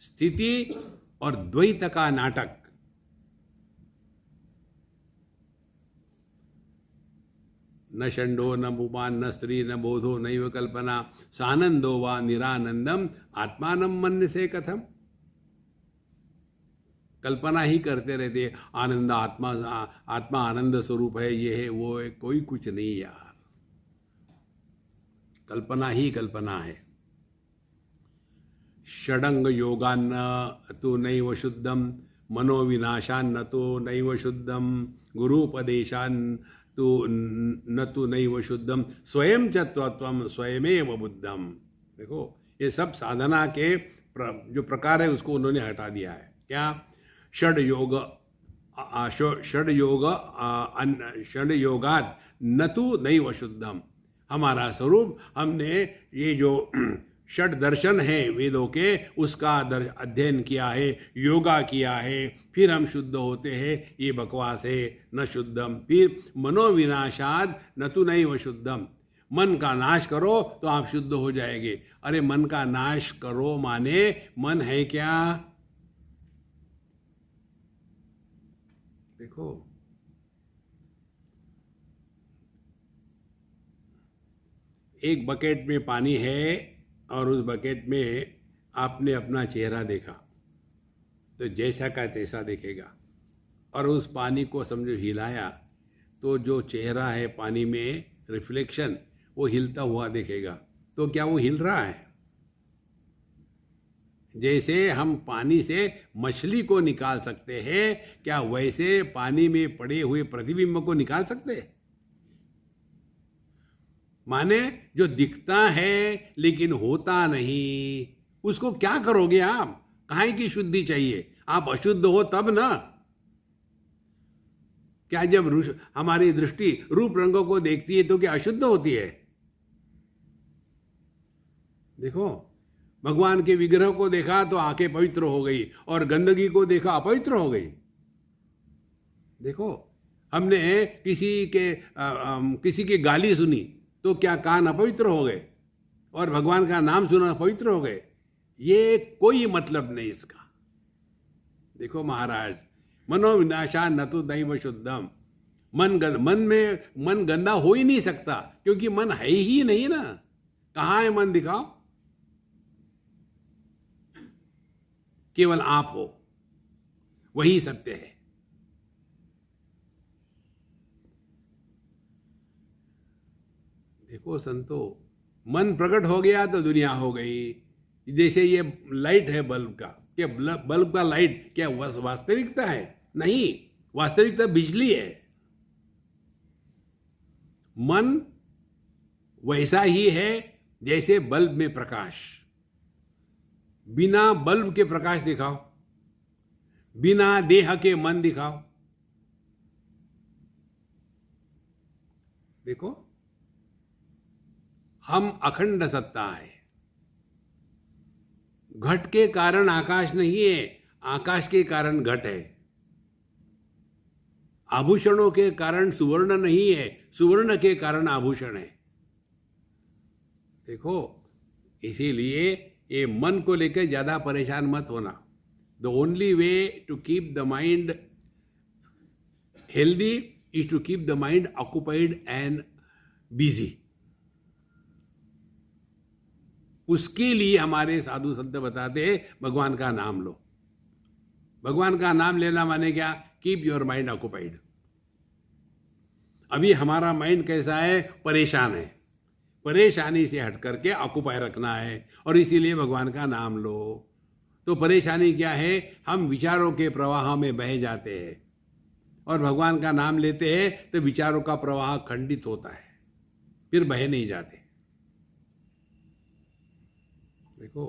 स्थिति और द्वैत का नाटक, न षंडो न मुपान न स्त्री न बोधो नैव कल्पना सानंदो वा निरानंदम आत्मानं मन्यसे कथम। कल्पना ही करते रहते आनंद आत्मा, आत्मा आनंद स्वरूप है, ये है वो है, कोई कुछ नहीं यार, कल्पना ही कल्पना है। षडंग योगान्न तो नैव शुद्धम मनोविनाशान्न तो नैव शुद्धम गुरुपदेशान् तो न तो नैव शुद्धम स्वयं च त्वं स्वयमेव बुद्धम। देखो ये सब साधना के जो प्रकार है उसको उन्होंने हटा दिया है। क्या? षड योगाद न तो नैव शुद्धम। हमारा स्वरूप, हमने ये जो षड दर्शन है वेदों के उसका अध्ययन किया है, योगा किया है, फिर हम शुद्ध होते हैं, ये बकवास है, न शुद्धम। फिर मनोविनाशाद न तो नैव शुद्धम, मन का नाश करो तो आप शुद्ध हो जाएंगे। अरे मन का नाश करो माने मन है क्या? देखो एक बकेट में पानी है और उस बकेट में आपने अपना चेहरा देखा तो जैसा का तैसा दिखेगा, और उस पानी को समझो हिलाया तो जो चेहरा है पानी में रिफ्लेक्शन वो हिलता हुआ दिखेगा। तो क्या वो हिल रहा है? जैसे हम पानी से मछली को निकाल सकते हैं, क्या वैसे पानी में पड़े हुए प्रतिबिंब को निकाल सकते हैं? माने जो दिखता है लेकिन होता नहीं, उसको क्या करोगे आप? काहे की शुद्धि चाहिए? आप अशुद्ध हो तब ना। क्या जब हमारी दृष्टि रूप रंगों को देखती है तो क्या अशुद्ध होती है? देखो भगवान के विग्रह को देखा तो आंखें पवित्र हो गई, और गंदगी को देखा अपवित्र हो गई। देखो हमने किसी की गाली सुनी तो क्या कान अपवित्र हो गए, और भगवान का नाम सुना पवित्र हो गए? ये कोई मतलब नहीं इसका। देखो महाराज, मनोविनाशा न तो दैव शुद्धम। मन गंदा हो ही नहीं सकता, क्योंकि मन है ही नहीं ना। कहाँ है मन? दिखाओ। केवल आप हो, वही सत्य है। देखो संतो, मन प्रकट हो गया तो दुनिया हो गई। जैसे ये लाइट है बल्ब का, क्या बल्ब का लाइट क्या वास्तविकता है? नहीं, वास्तविकता बिजली है। मन वैसा ही है जैसे बल्ब में प्रकाश। बिना बल्ब के प्रकाश दिखाओ, बिना देह के मन दिखाओ। देखो हम अखंड सत्ता है। घट के कारण आकाश नहीं है, आकाश के कारण घट है। आभूषणों के कारण सुवर्ण नहीं है, सुवर्ण के कारण आभूषण है। देखो, इसीलिए ये मन को लेकर ज्यादा परेशान मत होना. The only way to keep the mind healthy is to keep the mind occupied and busy. उसके लिए हमारे साधु संत बताते हैं भगवान का नाम लो. भगवान का नाम लेना माने क्या? Keep your mind occupied. अभी हमारा माइंड कैसा है? परेशान है. परेशानी से हट करके ऑक्युपाई रखना है, और इसीलिए भगवान का नाम लो. तो परेशानी क्या है? हम विचारों के प्रवाह में बह जाते हैं, और भगवान का नाम लेते हैं तो विचारों का प्रवाह खंडित होता है, फिर बह नहीं जाते. देखो,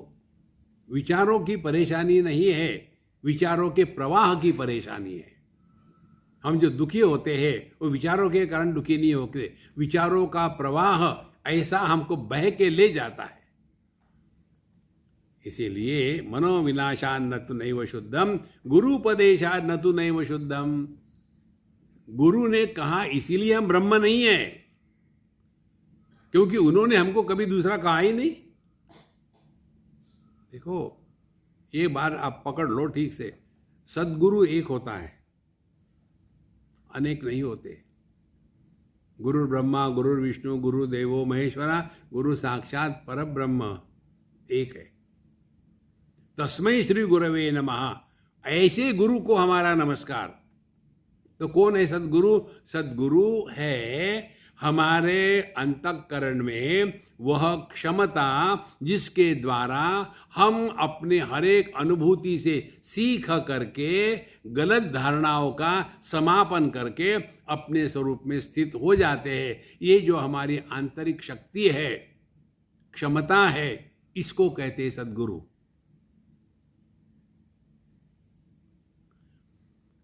विचारों की परेशानी नहीं है, विचारों के प्रवाह की परेशानी है. हम जो दुखी होते हैं वो विचारों के कारण दुखी नहीं होते. विचारों का प्रवाह ऐसा हमको बह के ले जाता है. इसीलिए मनोविनाशान न तु नैव शुद्धम गुरुपदेशात न तु नैव शुद्धम. गुरु ने कहा इसीलिए हम ब्रह्म नहीं है, क्योंकि उन्होंने हमको कभी दूसरा कहा ही नहीं. देखो, ये बात आप पकड़ लो ठीक से. सदगुरु एक होता है, अनेक नहीं होते. गुरु ब्रह्मा गुरु विष्णु गुरु देवो महेश्वरा गुरु साक्षात परब्रह्म एक है. तस्मै श्री गुरवे नमः. ऐसे गुरु को हमारा नमस्कार. तो कौन है सदगुरु? सदगुरु है हमारे अंतःकरण में वह क्षमता जिसके द्वारा हम अपने हर एक अनुभूति से सीख करके गलत धारणाओं का समापन करके अपने स्वरूप में स्थित हो जाते हैं. ये जो हमारी आंतरिक शक्ति है, क्षमता है, इसको कहते हैं सदगुरु.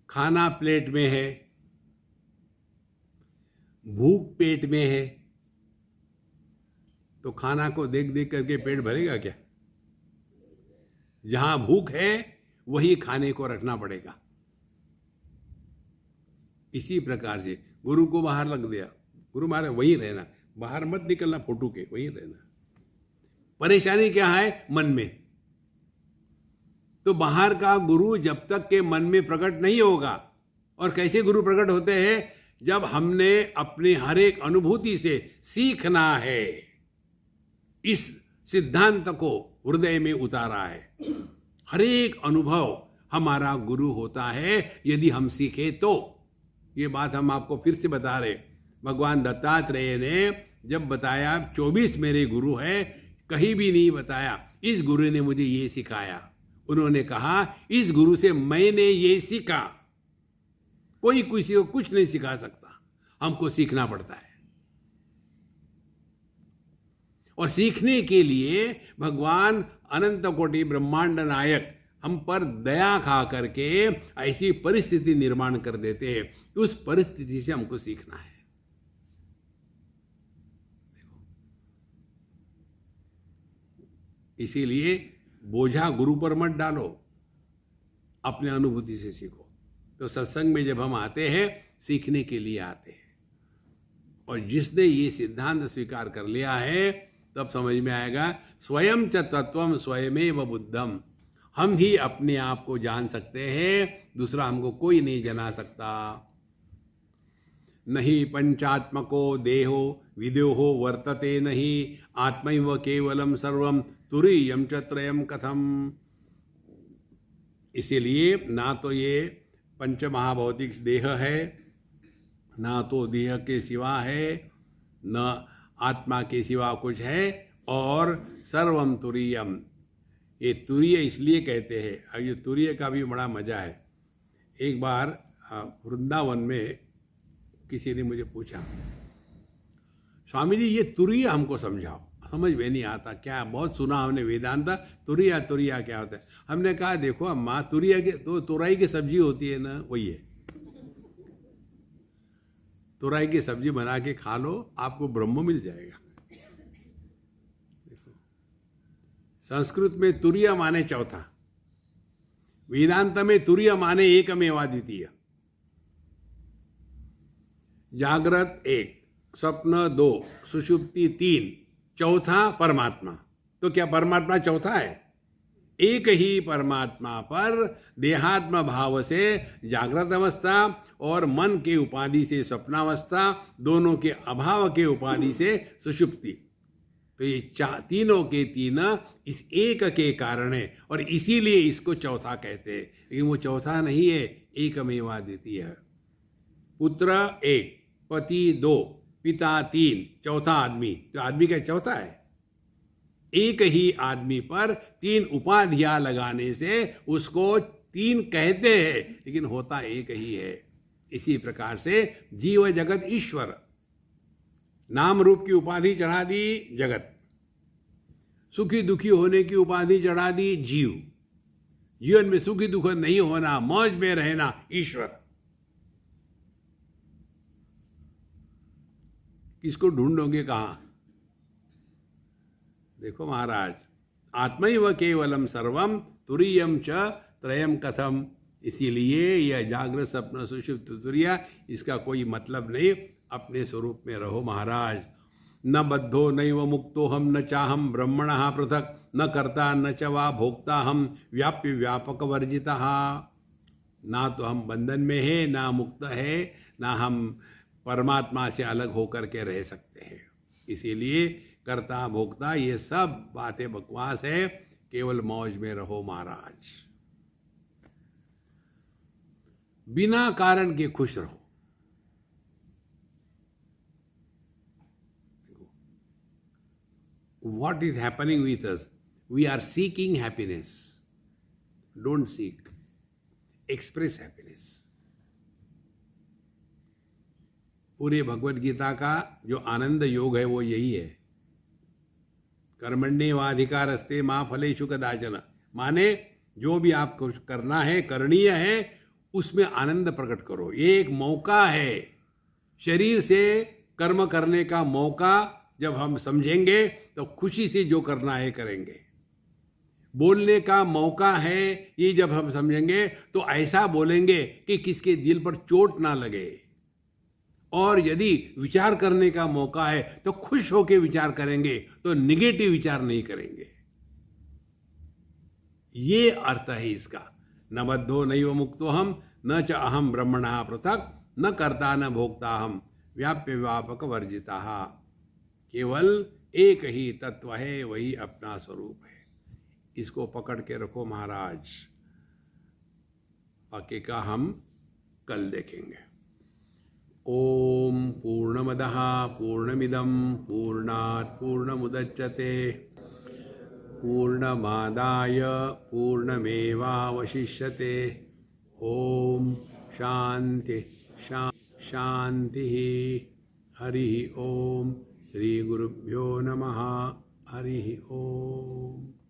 खाना प्लेट में है, भूख पेट में है, तो खाना को देख देख करके पेट भरेगा क्या? जहां भूख है वही खाने को रखना पड़ेगा. इसी प्रकार से गुरु को बाहर रख दिया, गुरु मारे वहीं रहना, बाहर मत निकलना, फोटो के वहीं रहना. परेशानी क्या है? मन में. तो बाहर का गुरु जब तक के मन में प्रकट नहीं होगा. और कैसे गुरु प्रकट होते हैं? जब हमने अपने हर एक अनुभूति से सीखना है, इस सिद्धांत को हृदय में उतारा है. हर एक अनुभव हमारा गुरु होता है यदि हम सीखे तो. ये बात हम आपको फिर से बता रहे. भगवान दत्तात्रेय ने जब बताया 24 मेरे गुरु हैं, कहीं भी नहीं बताया इस गुरु ने मुझे ये सिखाया. उन्होंने कहा इस गुरु से मैंने ये सीखा. कोई किसी को कुछ नहीं सिखा सकता, हमको सीखना पड़ता है. और सीखने के लिए भगवान अनंत कोटि ब्रह्मांड नायक हम पर दया खा करके ऐसी परिस्थिति निर्माण कर देते हैं. उस परिस्थिति से हमको सीखना है. इसीलिए बोझा गुरु पर मत डालो, अपने अनुभूति से सीखो. तो सत्संग में जब हम आते हैं, सीखने के लिए आते हैं. और जिसने ये सिद्धांत स्वीकार कर लिया है, तब समझ में आएगा स्वयं च तत्वम स्वयमेव बुद्धम. हम ही अपने आप को जान सकते हैं, दूसरा हमको कोई नहीं जाना सकता. नहीं पंचात्मको देहो विदेहो वर्तते नहीं आत्मैव केवलम सर्वम तुरीयम च त्रयम कथम. इसीलिए ना तो ये पंच महाभौतिक देह है, ना तो देह के सिवा है, न आत्मा के सिवा कुछ है, और सर्वम तुरीयम. ये तुरीय इसलिए कहते हैं, और ये तुरीय का भी बड़ा मजा है. एक बार वृंदावन में किसी ने मुझे पूछा, स्वामी जी ये तुरीय हमको समझाओ. समझ में नहीं आता, क्या बहुत सुना हमने वेदांत, तुरिया तुरिया क्या होता है. हमने कहा देखो अम्मा, तुरिया के तो तुराई की सब्जी होती है ना, वही है. तुराई की सब्जी बना के खा लो, आपको ब्रह्म मिल जाएगा. देखो, संस्कृत में तुरिया माने चौथा, वेदांत में तुरिया माने एकमेवाद्वितीय. जागृत 1, स्वप्न 2, सुषुप्ति 3, चौथा परमात्मा। तो क्या परमात्मा चौथा है? एक ही परमात्मा पर देहात्म भाव से जागृत अवस्था और मन के उपाधि से स्वप्नावस्था, दोनों के अभाव के उपाधि से सुषुप्ति। तो ये तीनों के तीन इस एक के कारण है और इसीलिए इसको चौथा कहते हैं। लेकिन वो चौथा नहीं है, एकमेवाद्वितीय है। पुत्र एक, पति दो, पिता तीन, चौथा आदमी। तो आदमी क्या चौथा है? एक ही आदमी पर तीन उपाधियां लगाने से उसको तीन कहते हैं, लेकिन होता एक ही है। इसी प्रकार से जीव जगत ईश्वर, नाम रूप की उपाधि चढ़ा दी जगत, सुखी दुखी होने की उपाधि चढ़ा दी जीव, जीवन में सुखी दुख नहीं होना, मौज में रहना ईश्वर। किसको ढूंढोगे कहां? देखो महाराज, आत्मैव केवलम सर्वम तुरीयम च त्रयम कथम। इसीलिए यह जागृत स्वप्न सुषुप्त तुरीय, इसका कोई मतलब नहीं। अपने स्वरूप में रहो महाराज। न बद्धो नैव मुक्तो हम, न चाहम ब्रह्मणः पृथक, न कर्ता न च वा भोक्ता हम, व्याप्य व्यापक वर्जितः। ना तो हम बंधन में है, ना मुक्त है, ना हम परमात्मा से अलग होकर के रह सकते हैं। इसीलिए कर्ता भोक्ता ये सब बातें बकवास है। केवल मौज में रहो महाराज, बिना कारण के खुश रहो। What is happening with us? We are seeking happiness. Don't seek. Express happiness. पूरे भगवत गीता का जो आनंद योग है वो यही है। कर्मण्येवाधिकारस्ते मा फलेषु कदाचन। माने जो भी आपको करना है, करणीय है, उसमें आनंद प्रकट करो। ये एक मौका है, शरीर से कर्म करने का मौका। जब हम समझेंगे तो खुशी से जो करना है करेंगे। बोलने का मौका है, ये जब हम समझेंगे तो ऐसा बोलेंगे कि किसके दिल पर चोट ना लगे। और यदि विचार करने का मौका है तो खुश होकर विचार करेंगे, तो निगेटिव विचार नहीं करेंगे। ये अर्थ है इसका। न बद्धो नैव मुक्तो हम, न च अहम ब्रह्मणः पृथक, न कर्ता न भोक्ता हम, व्याप्य व्यापक वर्जितः। केवल एक ही तत्व है, वही अपना स्वरूप है। इसको पकड़ के रखो महाराज। बाकी का हम कल देखेंगे। ओम पूर्णमदः पूर्णमिदं पूर्णात् पूर्णमुदच्यते पूर्णमादाय पूर्णमेवावशिष्यते। ओम शांति शांति। हरि ओम। श्री गुरुभ्यो नमः। हरि ओम।